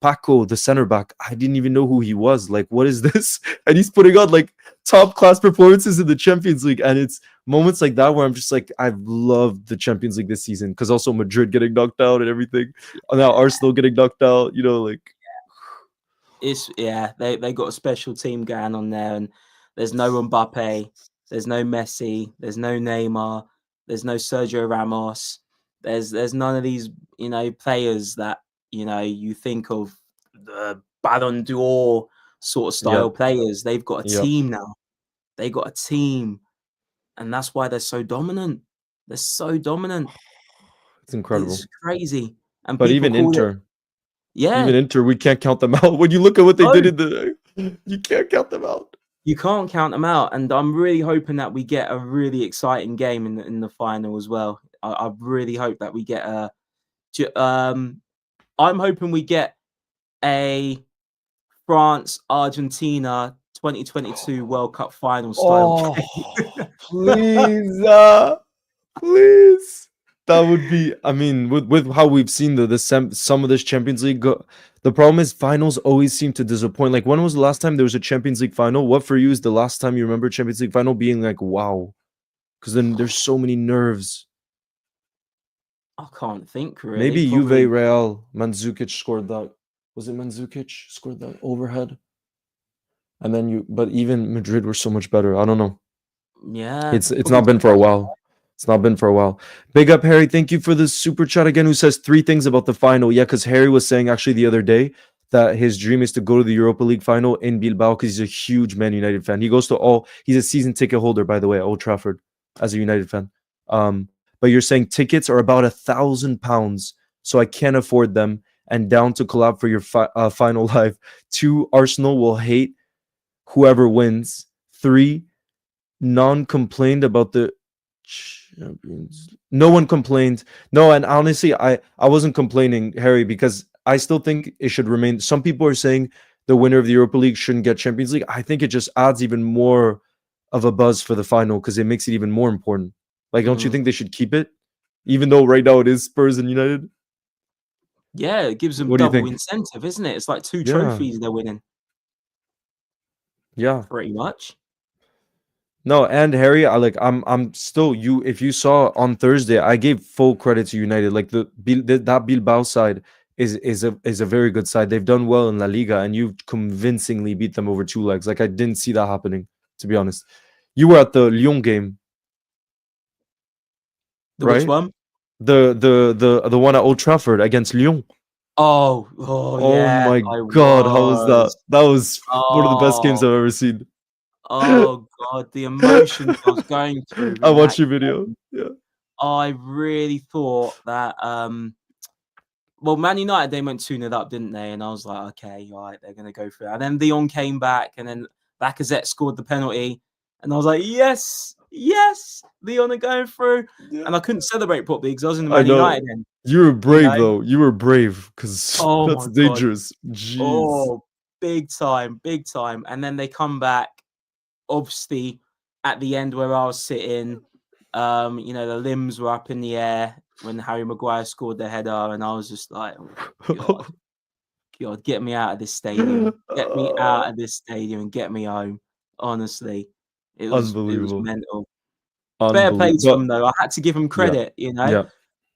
Paco, the center back. I didn't even know who he was. Like, what is this? And he's putting on like top class performances in the Champions League. And it's moments like that where I'm just like, I've loved the Champions League this season because also Madrid getting knocked out and everything. Now Arsenal getting knocked out, like. It's they got a special team going on there, and there's no Mbappe, there's no Messi, there's no Neymar, there's no Sergio Ramos. There's none of these, players that, you think of the Ballon d'Or sort of style Yep. players. They've got a Yep. team now. They got a team, and that's why they're so dominant. They're so dominant. It's incredible. It's crazy. And But people even call it, Inter, yeah. even Inter, we can't count them out. When you look at what they did No, in the, you can't count them out. you can't count them out, and I'm really hoping that we get a really exciting game in the final as well. I really hope that we get I'm hoping we get a France Argentina 2022 World Cup final style Oh, game. please, please. That would be. I mean, with how we've seen some of this Champions League go. The problem is finals always seem to disappoint. Like, when was the last time there was a Champions League final? What for you is the last time you remember Champions League final being like wow? Because then there's so many nerves. I can't think really. Maybe Juve Probably, Real Mandzukic scored that. Was it Mandzukic scored that overhead? And then but even Madrid were so much better. I don't know. yeah, It's probably not been for a while. It's not been for a while. Big up Harry. Thank you for the super chat again. Who says 3 things about the final? Yeah, because Harry was saying actually the other day that his dream is to go to the Europa League final in Bilbao because he's a huge Man United fan. He goes to all. He's a season ticket holder, by the way, at Old Trafford as a United fan. But you're saying tickets are about £1,000, so I can't afford them. And down to COLLAB for your final live. 2, Arsenal will hate whoever wins. 3, none complained about the Champions. No one complained. No, and honestly, I wasn't complaining, Harry, because I still think it should remain. Some people are saying the winner of the Europa League shouldn't get Champions League. I think it just adds even more of a buzz for the final because it makes it even more important. Like, don't you think they should keep it? Even though right now it is Spurs and United? yeah, it gives them What do you double think? incentive, isn't it? It's like 2 Yeah. trophies they're winning, Yeah. pretty much. No, and Harry, I'm still you. If you saw on Thursday, I gave full credit to United. Like that Bilbao side is a very good side. They've done well in La Liga, and you convincingly beat them over 2 legs. Like, I didn't see that happening, to be honest. You were at the Lyon game, The which right? one? The one at Old Trafford against Lyon. Oh Oh yeah, my I God, how was that? was. That was one of the best games Oh, I've ever seen. Oh God, the emotions I was going through I in watched that your video. game. Yeah. I really thought that well, Man United, they went 2-0 up, didn't they? And I was like, okay, all right, they're gonna go for it. And then Dion came back, and then Lacazette scored the penalty. And I was like, yes, yes, Leon are going through. Yeah. And I couldn't celebrate properly because I was in the I Man know. United end, You were you brave know? though. You were brave because Oh that's my God. dangerous. Jeez. Oh, big time, big time. And then they come back, obviously, at the end where I was sitting, the limbs were up in the air when Harry Maguire scored the header, and I was just like, oh, God, get me out of this stadium. Get me out of this stadium and get me home. Honestly, it was Unbelievable. mental. Fair play Unbelievable. to him though. I had to give him Yeah. credit, Yeah.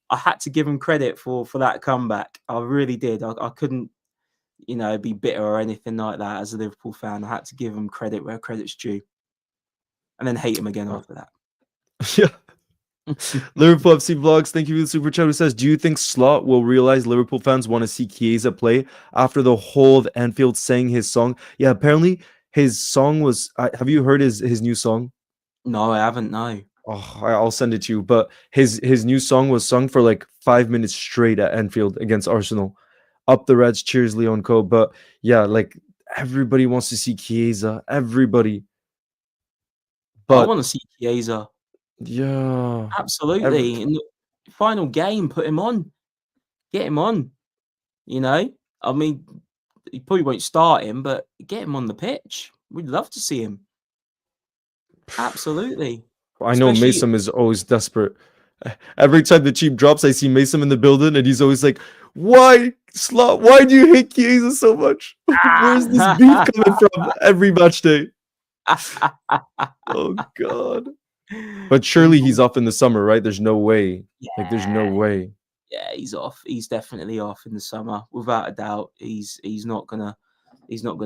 I had to give him credit for that comeback. I really did. I couldn't, be bitter or anything like that as a Liverpool fan. I had to give him credit where credit's due. And then hate him again Uh, after that. yeah. Liverpool FC Vlogs, thank you for the super chat. Who says, do you think Slot will realize Liverpool fans want to see Chiesa play after the whole of Anfield sang his song? Yeah, apparently his song was. Have you heard his new song? No, I haven't. No. Oh, I'll send it to you. But his new song was sung for like 5 minutes straight at Anfield against Arsenal. Up the Reds, cheers, Leon Co. But yeah, like everybody wants to see Chiesa. Everybody. I But want to see Chiesa. yeah, Absolutely. In the final game, put him on. Get him on. I mean, he probably won't start him, but get him on the pitch. We'd love to see him. Absolutely. I know Especially Mason is always desperate. Every time the cheap drops, I see Mason in the building, and he's always like, "Why, Slot? Why do you hate Chiesa so much? Where's this beef coming from every match day?" Oh God! But surely he's off in the summer, right? There's no way. Like, there's no Yeah, way. yeah, he's off. He's definitely off in the summer, without a doubt. He's not gonna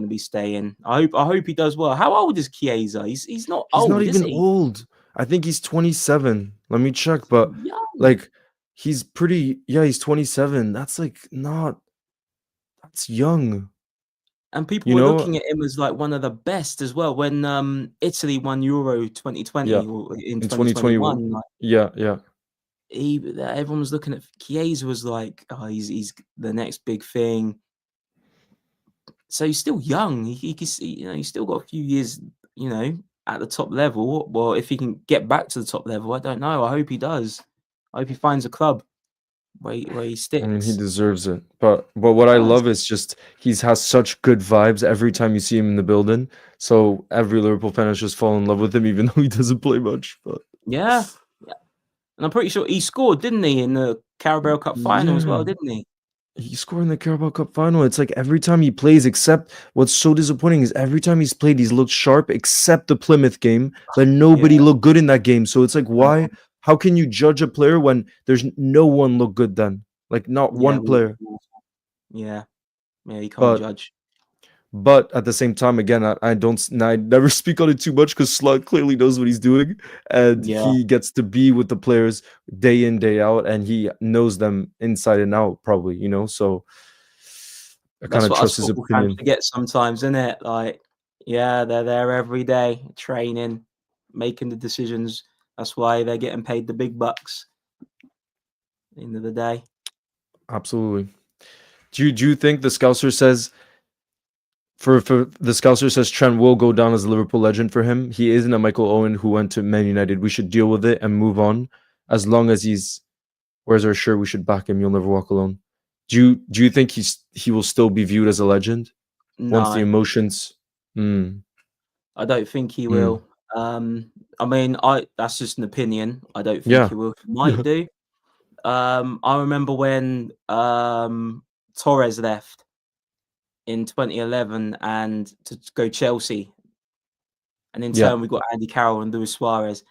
be staying. I hope he does well. How old is Chiesa? He's not He's not old, is even he? old. I think he's 27. Let me check, but Young. like, he's pretty. Yeah, he's 27. That's like not. That's young. And people You were know? looking at him as like one of the best as well when Italy won Euro Yeah. 2020 or in In 2020. 2021. Like Yeah, yeah. everyone was looking at Chiesa was like, oh, he's the next big thing. So he's still young. He can see, he's still got a few years, at the top level. Well, if he can get back to the top level, I don't know. I hope he does. I hope he finds a club where he I mean, he sticks. deserves it. But what I love is just has such good vibes every time you see him in the building. So every Liverpool fan has just fallen in love with him, even though he doesn't play much. But Yeah. Yeah. And I'm pretty sure he scored, didn't he, in the Carabao Cup final as well, yeah, didn't he? he scored in the Carabao Cup final. It's like every time he plays, except what's so disappointing is every time he's played, he's looked sharp, except the Plymouth game. But Yeah. nobody looked good in that game. So it's like, No. why? How can you judge a player when there's no one look good then? Like not Yeah. one player. Yeah. Yeah. You can't But judge. at the same time, again, I never speak on it too much because Slug clearly knows what he's doing, and Yeah. he gets to be with the players day in, day out, and he knows them inside and out, probably, So I kind That's of what us trust his football fans opinion. forget sometimes, isn't it? Like, yeah, they're there every day, training, making the decisions. That's why they're getting paid the big bucks. At the end of the day. Absolutely. Do you think the Scouser says for the Scouser says Trent will go down as a Liverpool legend for him? He isn't a Michael Owen who went to Man United. We should deal with it and move on. As long as he's wears our shirt, we should back him. You'll never walk alone. Do you think he will still be viewed as a legend once the No, emotions? Mm, I don't think he mm, will. I mean, that's just an opinion. I don't think yeah, he will. He might yeah, do. I remember when Torres left in 2011 and to go Chelsea, and in yeah. turn we got Andy Carroll and Luis Suarez.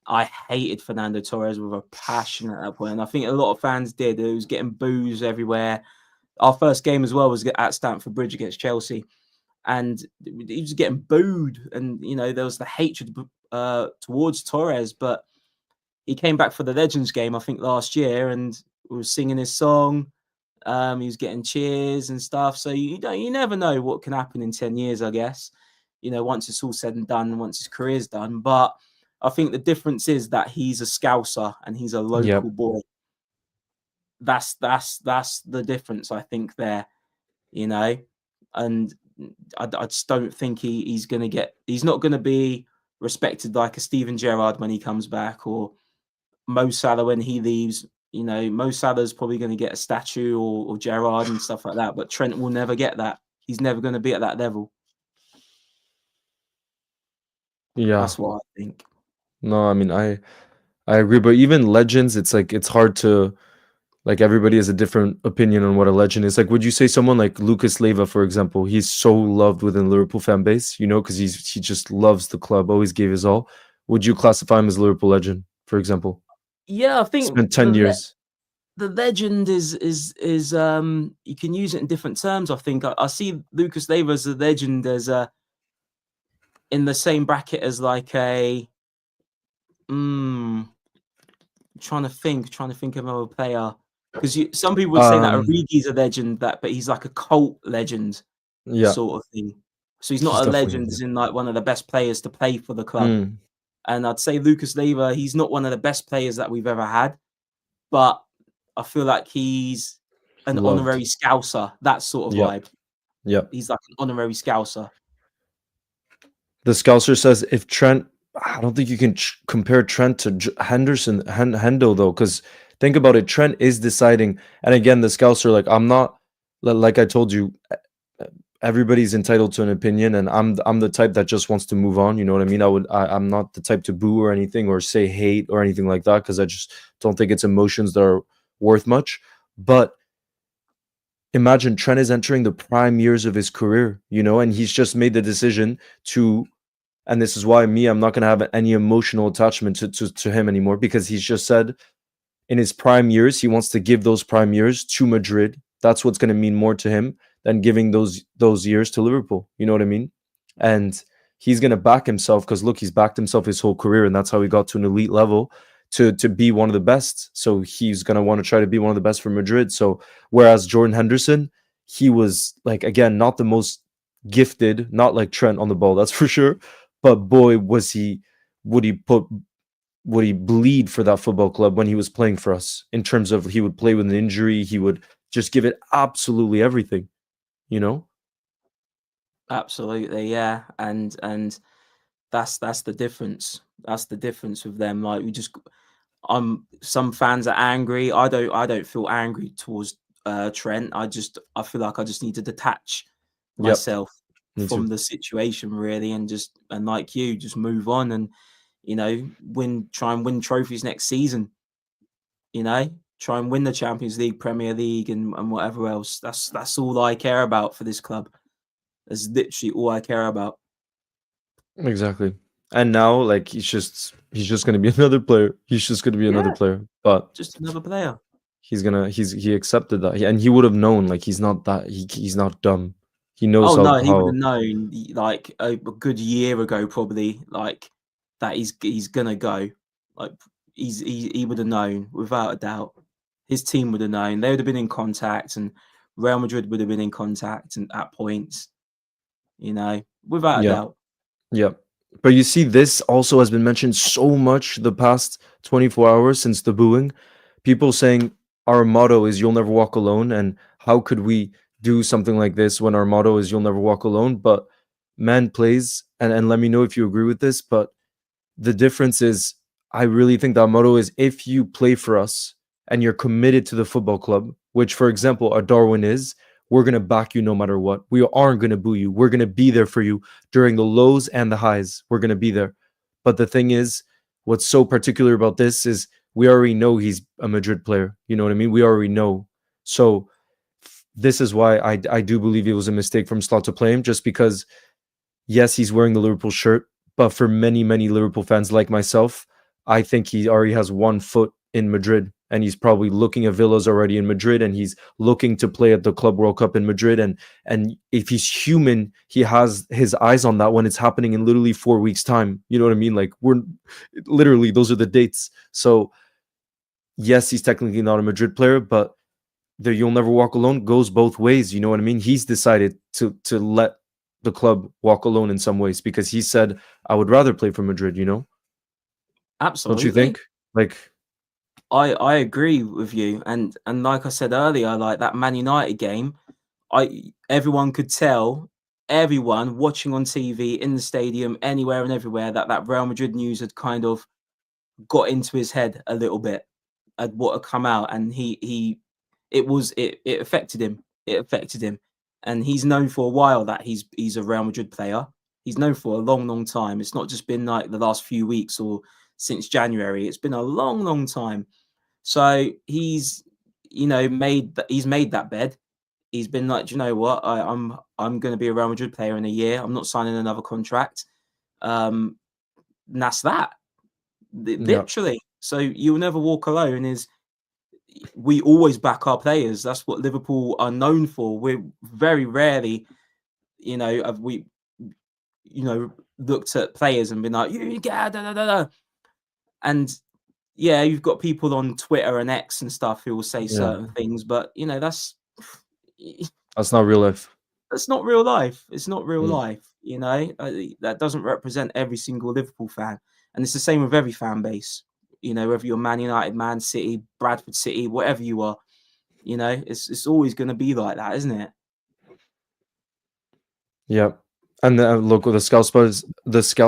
I hated Fernando Torres with a passion at that point, and I think a lot of fans did. It was getting boos everywhere. Our first game as well was at Stamford Bridge against Chelsea, and he was getting booed, and there was the hatred towards Torres. But he came back for the Legends game, I think last year, and was singing his song. He was getting cheers and stuff. So you never know what can happen in 10 years, I guess. once it's all said and done, once his career's done. But I think the difference is that he's a Scouser and he's a local boy. That's the difference, I think, there, and I just don't think he's not going to be respected like a Steven Gerrard when he comes back, or Mo Salah when he leaves. Mo Salah's probably going to get a statue, or Gerrard and stuff like that, but Trent will never get that. He's never going to be at that level. Yeah. That's what I think. No, I mean, I agree, but even legends, it's like, it's hard to, like, everybody has a different opinion on what a legend is. Like, would you say someone like Lucas Leiva, for example, he's so loved within the Liverpool fan base, because he just loves the club, always gave his all. Would you classify him as a Liverpool legend, for example? Yeah, I think spent 10 years. The legend is you can use it in different terms. I think I see Lucas Leiva as a legend as in the same bracket as like a trying to think of another player, because some people would say that Origi's a legend, but he's like a cult legend, sort of thing. So he's not a legend as in like one of the best players to play for the club. And I'd say Lucas Leiva, he's not one of the best players that we've ever had, but I feel like he's an honorary Scouser, that sort of vibe. Yeah, he's like an honorary Scouser. The Scouser says, if Trent, I don't think you can compare Trent to Hendo though, because think about it, Trent is deciding, and again, the Scouser, like, I'm not, like I told you, everybody's entitled to an opinion, and I'm the type that just wants to move on. You know what I mean? I'm not the type to boo or anything or say hate or anything like that, because I just don't think it's emotions that are worth much. But imagine Trent is entering the prime years of his career, and he's just made the decision to, and this is why I'm not going to have any emotional attachment to him anymore, because he's just said in his prime years, he wants to give those prime years to Madrid. That's what's going to mean more to him than giving those years to Liverpool. You know what I mean? And he's going to back himself, because look, he's backed himself his whole career, and that's how he got to an elite level, to be one of the best. So he's going to want to try to be one of the best for Madrid. So whereas Jordan Henderson, he was, like, again, not the most gifted, not like Trent on the ball, that's for sure. But boy, would he bleed for that football club when he was playing for us, in terms of he would play with an injury, he would just give it absolutely everything, Absolutely, yeah. And that's the difference. That's the difference with them. Like, some fans are angry. I don't feel angry towards Trent. I feel like I just need to detach myself from the situation, really, and like you, just move on and try and win trophies next season. Try and win the Champions League, Premier League, and whatever else. That's all I care about for this club. That's literally all I care about. Exactly. And now, like, he's just going to be another player. He's just going to be another player. But just another player. He accepted that, and he would have known. Like, he's not dumb. He knows he would have known, like, a good year ago, probably, like, that he's gonna go. Like, he would have known, without a doubt. His team would have known. They would have been in contact, and Real Madrid would have been in contact, and at points, without a doubt. Yeah. But you see, this also has been mentioned so much the past 24 hours since the booing. People saying our motto is "You'll never walk alone," and how could we do something like this when our motto is "You'll never walk alone"? But man plays, and let me know if you agree with this. But the difference is, I really think that motto is, if you play for us and you're committed to the football club, which, for example, our Darwin is, we're going to back you no matter what. We aren't going to boo you. We're going to be there for you during the lows and the highs. We're going to be there. But the thing is, what's so particular about this is we already know he's a Madrid player. You know what I mean? We already know. So this is why I do believe it was a mistake from Slot to play him, just because, yes, he's wearing the Liverpool shirt, but for many, many Liverpool fans like myself, I think he already has one foot in Madrid, and he's probably looking at villas already in Madrid, and he's looking to play at the Club World Cup in Madrid. And if he's human, he has his eyes on that when it's happening in literally 4 weeks' time. You know what I mean? Like, we're literally, those are the dates. So yes, he's technically not a Madrid player, but the "You'll never walk alone" goes both ways. You know what I mean? He's decided to let the club walk alone in some ways because he said, "I would rather play for Madrid." Don't you Absolutely. think? Like, I agree with you, and like I said earlier, like that Man United game, everyone could tell, everyone watching on TV, in the stadium, anywhere and everywhere, that Real Madrid news had kind of got into his head a little bit at what had come out, and it affected him. It affected him, and he's known for a while that he's a Real Madrid player. He's known for a long time. It's not just been like the last few weeks or since January. It's been a long time. So he's he's made that bed. He's been like, "Do you know what? I'm going to be a Real Madrid player in a year. I'm not signing another contract." And that's that. yeah, Literally. So you'll never walk alone we always back our players. That's what Liverpool are known for. We're very rarely, have we, looked at players and been like, you get da, da, da, da. And yeah, you've got people on Twitter and X and stuff who will say yeah. certain things, but That's not real life. that's not real life. It's not real Mm. life. That doesn't represent every single Liverpool fan, and it's the same with every fan base. Whether you're Man United, Man City, Bradford City, whatever you are, it's always going to be like that, isn't it? Yeah. And look, what the Scout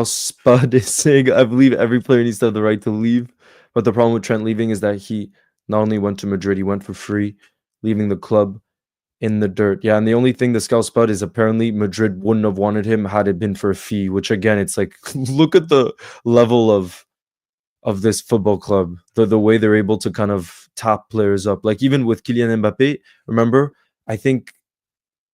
Spud is saying, I believe every player needs to have the right to leave. But the problem with Trent leaving is that he not only went to Madrid, he went for free, leaving the club in the dirt. Yeah, and the only thing the Scout Spud is apparently Madrid wouldn't have wanted him had it been for a fee, which again, it's like look at the level of this football club, the way they're able to kind of tap players up. Like even with Kylian Mbappe, remember, I think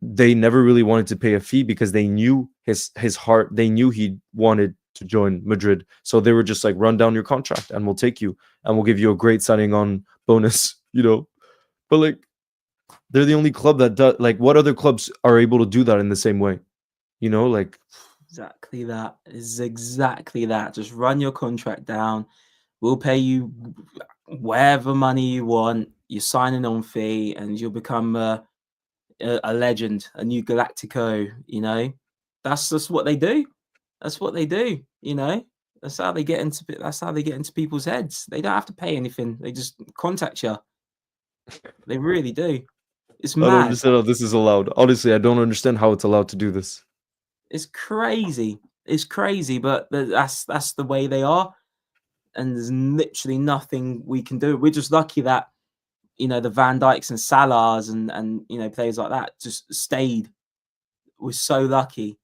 they never really wanted to pay a fee because they knew his heart. They knew he wanted to join Madrid, so they were just like, run down your contract and we'll take you and we'll give you a great signing on bonus. But like they're the only club that does. Like, what other clubs are able to do that in the same way? Like Exactly that. Is exactly that. Just run your contract down. We'll pay you whatever money you want. You're signing on fee, and you'll become a legend, a new Galactico. That's just what they do. That's what they do. That's how they get into. That's how they get into people's heads. They don't have to pay anything. They just contact you. They really do. It's I don't mad. understand how this is allowed. Honestly, I don't understand how it's allowed to do this. It's crazy. It's crazy, but that's the way they are, and there's literally nothing we can do. We're just lucky that the Van Dijks and Salahs and players like that just stayed. We're so lucky.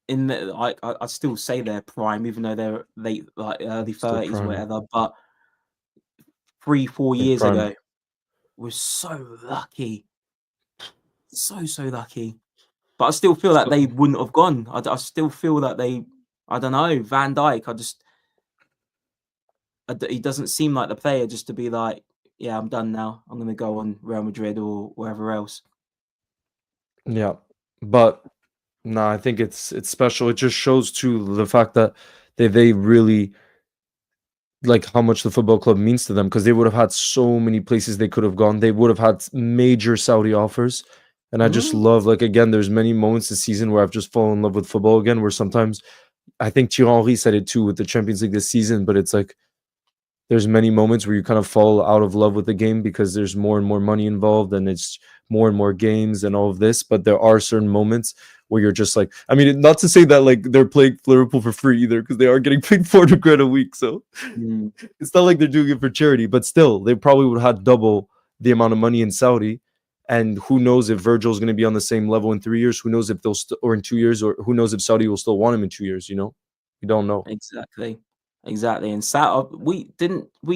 In the I'd still say they're prime, even though they're late, like early Still 30s, prime. whatever. But 3-4 Think years prime. ago, we're so lucky, so lucky. But I still feel that they wouldn't have gone. I still feel that I don't know, Van Dijk. He doesn't seem like the player just to be like, yeah, I'm done now. I'm going to go on Real Madrid or wherever else. Yeah, but no, I think it's special. It just shows too the fact that they really like how much the football club means to them because they would have had so many places they could have gone. They would have had major Saudi offers. And I just love, like, again, there's many moments this season where I've just fallen in love with football again, where sometimes I think Thierry Henry said it too with the Champions League this season, but it's like there's many moments where you kind of fall out of love with the game because there's more and more money involved and it's more and more games and all of this. But there are certain moments where you're just like, I mean, not to say that like they're playing Liverpool for free either, because they are getting paid 400 grand a week. So it's not like they're doing it for charity, but still, they probably would have double the amount of money in Saudi. And who knows if Virgil's going to be on the same level in 3 years? Who knows if or in 2 years, or who knows if Saudi will still want him in 2 years? We don't know. Exactly. And Salah, we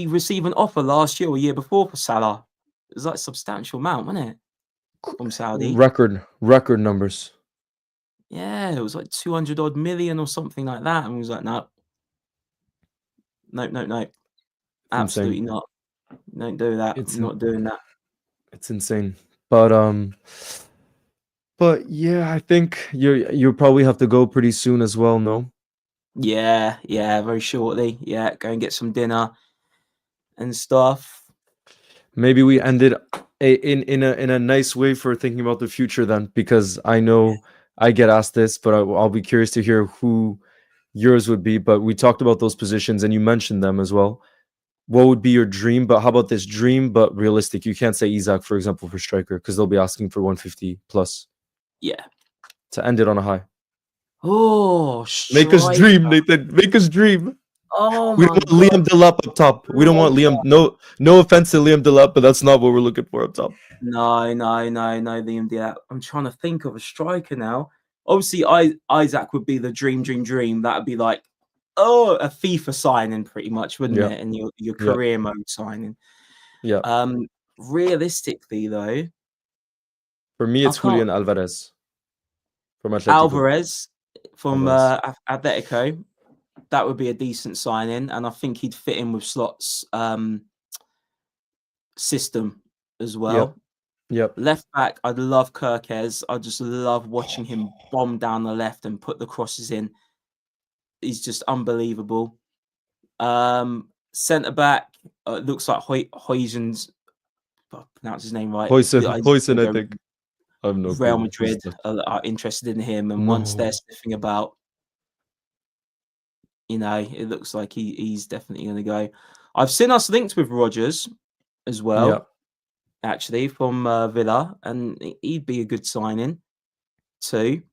receive an offer last year or year before for Salah? It was like a substantial amount, wasn't it, from Saudi? Record numbers. Yeah, it was like 200 odd million or something like that, and we was like, no, no, It's insane. absolutely not. Don't do that. It's I'm not doing that. it's insane. But yeah, I think you probably have to go pretty soon as well. No, Yeah, very shortly. Yeah, go and get some dinner and stuff. maybe we ended in a nice way for thinking about the future then, because I know I get asked this, but I'll be curious to hear who yours would be. But we talked about those positions, and you mentioned them as well. What would be your dream? But how about this dream, but realistic? You can't say Isaac, for example, for striker, because they'll be asking for 150 plus Yeah. to end it on a high. Oh, Make us striker. dream, Nathan. Make us dream. Oh We my don't want God. Liam Delap up top. We don't want Liam. No offense to Liam Delap, but that's not what we're looking for up top. No, Liam Diaz. I'm trying to think of a striker now. Obviously, Isaac would be the dream. That would be like, a FIFA signing, pretty much, wouldn't Yeah, it? And your yeah, career mode signing. yeah. Realistically, though, For me, I it's can't. Julian Alvarez from Atletico. Alvarez from Alvarez. Atletico. That would be a decent signing, and I think he'd fit in with Slot's system as Yep, well. yep. Left back, I'd love Kirkez. I just love watching him bomb down the left and put the crosses in. He's just unbelievable. Centre back, looks like Huijsen's, if I pronounce his name right. Hoyson, I think. I have no Real clue. He's Madrid Dutch. are interested in him, and once they're No. sniffing about, it looks like he's definitely going to go. I've seen us linked with Rodgers as well. Yeah. Actually, from Villa, and he'd be a good signing too.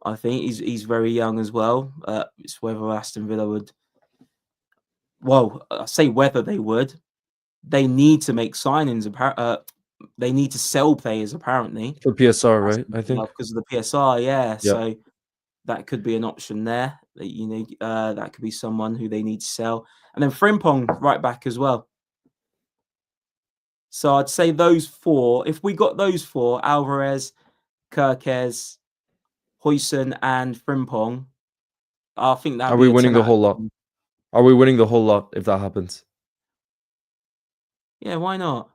I think he's very young as well. It's whether Aston Villa would. Well, I say whether they would. They need to make signings. They need to sell players apparently For PSR, right? I think. because of the PSR. Yeah, Yeah. so that could be an option there. That could be someone who they need to sell, and then Frimpong right back as well. So I'd say those four. If we got those four, Alvarez, Kirkez, Huijsen, and Frimpong, I think that'd Are be we a winning 10 the out of whole lot? 10. Are we winning the whole lot if that happens? Yeah, why not?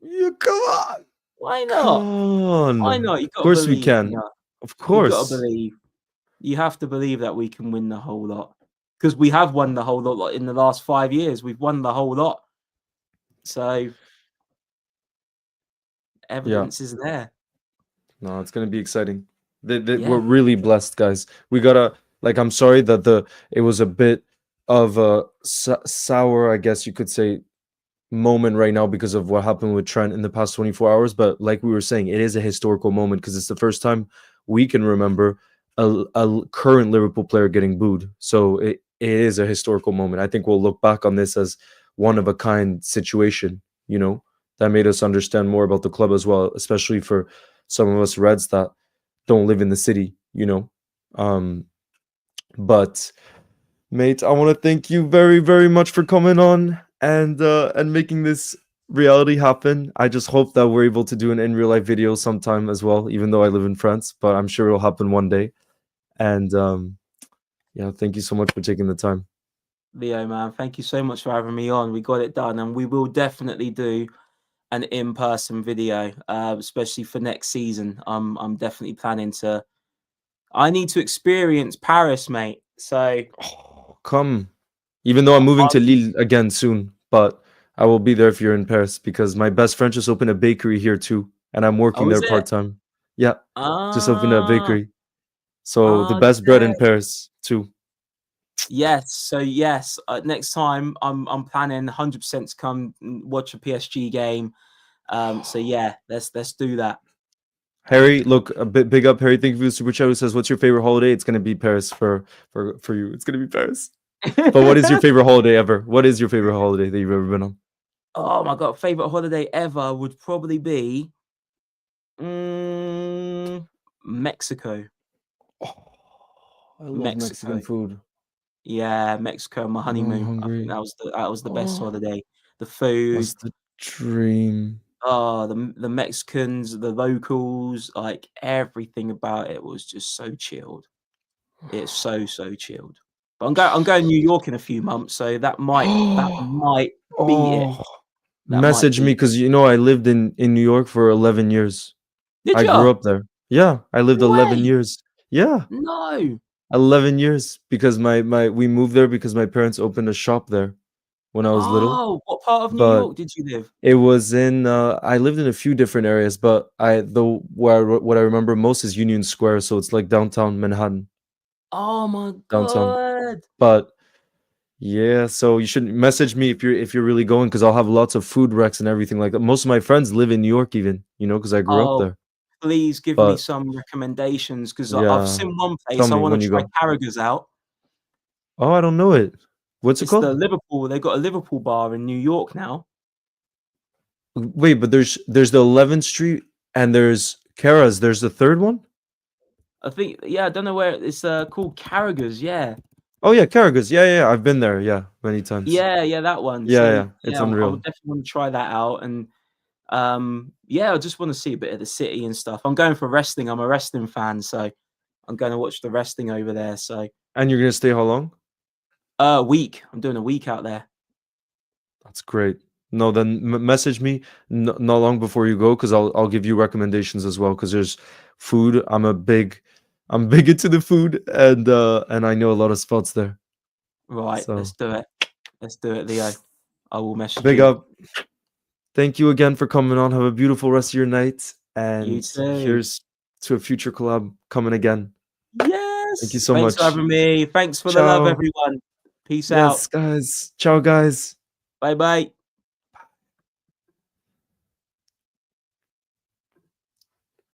Yeah, come on. Why Come not? on. Why not? You Of got to course we believe. can. Of You got to course. believe. You have to believe that we can win the whole lot because we have won the whole lot in the last 5 years. We've won the whole lot, so evidence is there. No, it's gonna be exciting. Yeah. We're really blessed, guys. We gotta I'm sorry that it was a bit of a sour, I guess you could say, moment right now because of what happened with Trent in the past 24 hours. But like we were saying, it is a historical moment because it's the first time we can remember a current Liverpool player getting booed. So it is a historical moment. I think we'll look back on this as one of a kind situation, that made us understand more about the club as well, especially for some of us Reds that don't live in the city, But mate, I want to thank you very, very much for coming on and making this reality happen. I just hope that we're able to do an in real life video sometime as well, even though I live in France, but I'm sure it'll happen one day. And yeah, thank you so much for taking the time. Leo, man, thank you so much for having me on. We got it done, and we will definitely do an in-person video, especially for next season. I'm definitely planning to. I need to experience Paris, mate. So come, even though I'm moving to Lille again soon, but I will be there if you're in Paris because my best friend just opened a bakery here too, and I'm working there part time. Yeah, just opened a bakery. So the best bread in Paris too. Yes. So yes, next time I'm planning 100% to come watch a PSG game. So yeah, let's do that. Harry, look, a bit big up, Harry. Thank you for the super chat. Who says, "What's your favorite holiday?" It's gonna be Paris for you. It's gonna be Paris. But what is your favorite holiday ever? What is your favorite holiday that you've ever been on? Oh my god, favorite holiday ever would probably be Mexico. Oh, I love Mexican food. Yeah, Mexico, my Oh, I'm honeymoon. I think hungry. that was the best holiday. The food. That's the dream. Oh, the Mexicans, the locals, like everything about it was just so chilled. It's so chilled. But I'm going to New York in a few months, so that might be it. Oh, That might message be me it. because I lived in New York for 11 years. Did I grew ya? up there. Yeah, I lived No 11 way. years. Yeah, No. 11 years because we moved there because my parents opened a shop there when I was little, Oh, what part of New but York did you live? it was in I lived in a few different areas, but what I remember most is Union Square, so it's like downtown Manhattan, Oh my downtown. god. But yeah, so you should message me if you're really going, because I'll have lots of food wrecks and everything like that. Most of my friends live in New York even, because I grew up Oh, there. please give me But some recommendations because I've yeah, seen one tell place. I me want when to you try go. Carragher's out. Oh, I don't know it. What's it It's the called? Liverpool. They've got a Liverpool bar in New York now. Wait, but there's the 11th Street and there's Kara's. There's the third one? I think, yeah, I don't know where it's called Carragher's. Yeah, Oh yeah, Carragher's. Yeah, yeah, I've been there. Yeah, many times. yeah, that one. Yeah, So yeah, it's yeah, I would unreal. definitely want to try that out. And yeah, I just want to see a bit of the city and stuff. I'm going for wrestling. I'm a wrestling fan, so I'm going to watch the wrestling over there. So And you're gonna stay how long? a week. I'm doing a week out there. That's great. No, then message me not long before you go, because I'll give you recommendations as well. Because there's food. I'm big into the food, and I know a lot of spots there. Right, let's So do it. Let's do it, Leo. I will message big you. up. Thank you again for coming on. Have a beautiful rest of your night, You and too. here's to a future collab coming again. Thank you Yes. so Thanks for much. having me. Thanks for the love, Ciao. everyone. Peace out. Yes, guys. Ciao, guys. Bye bye.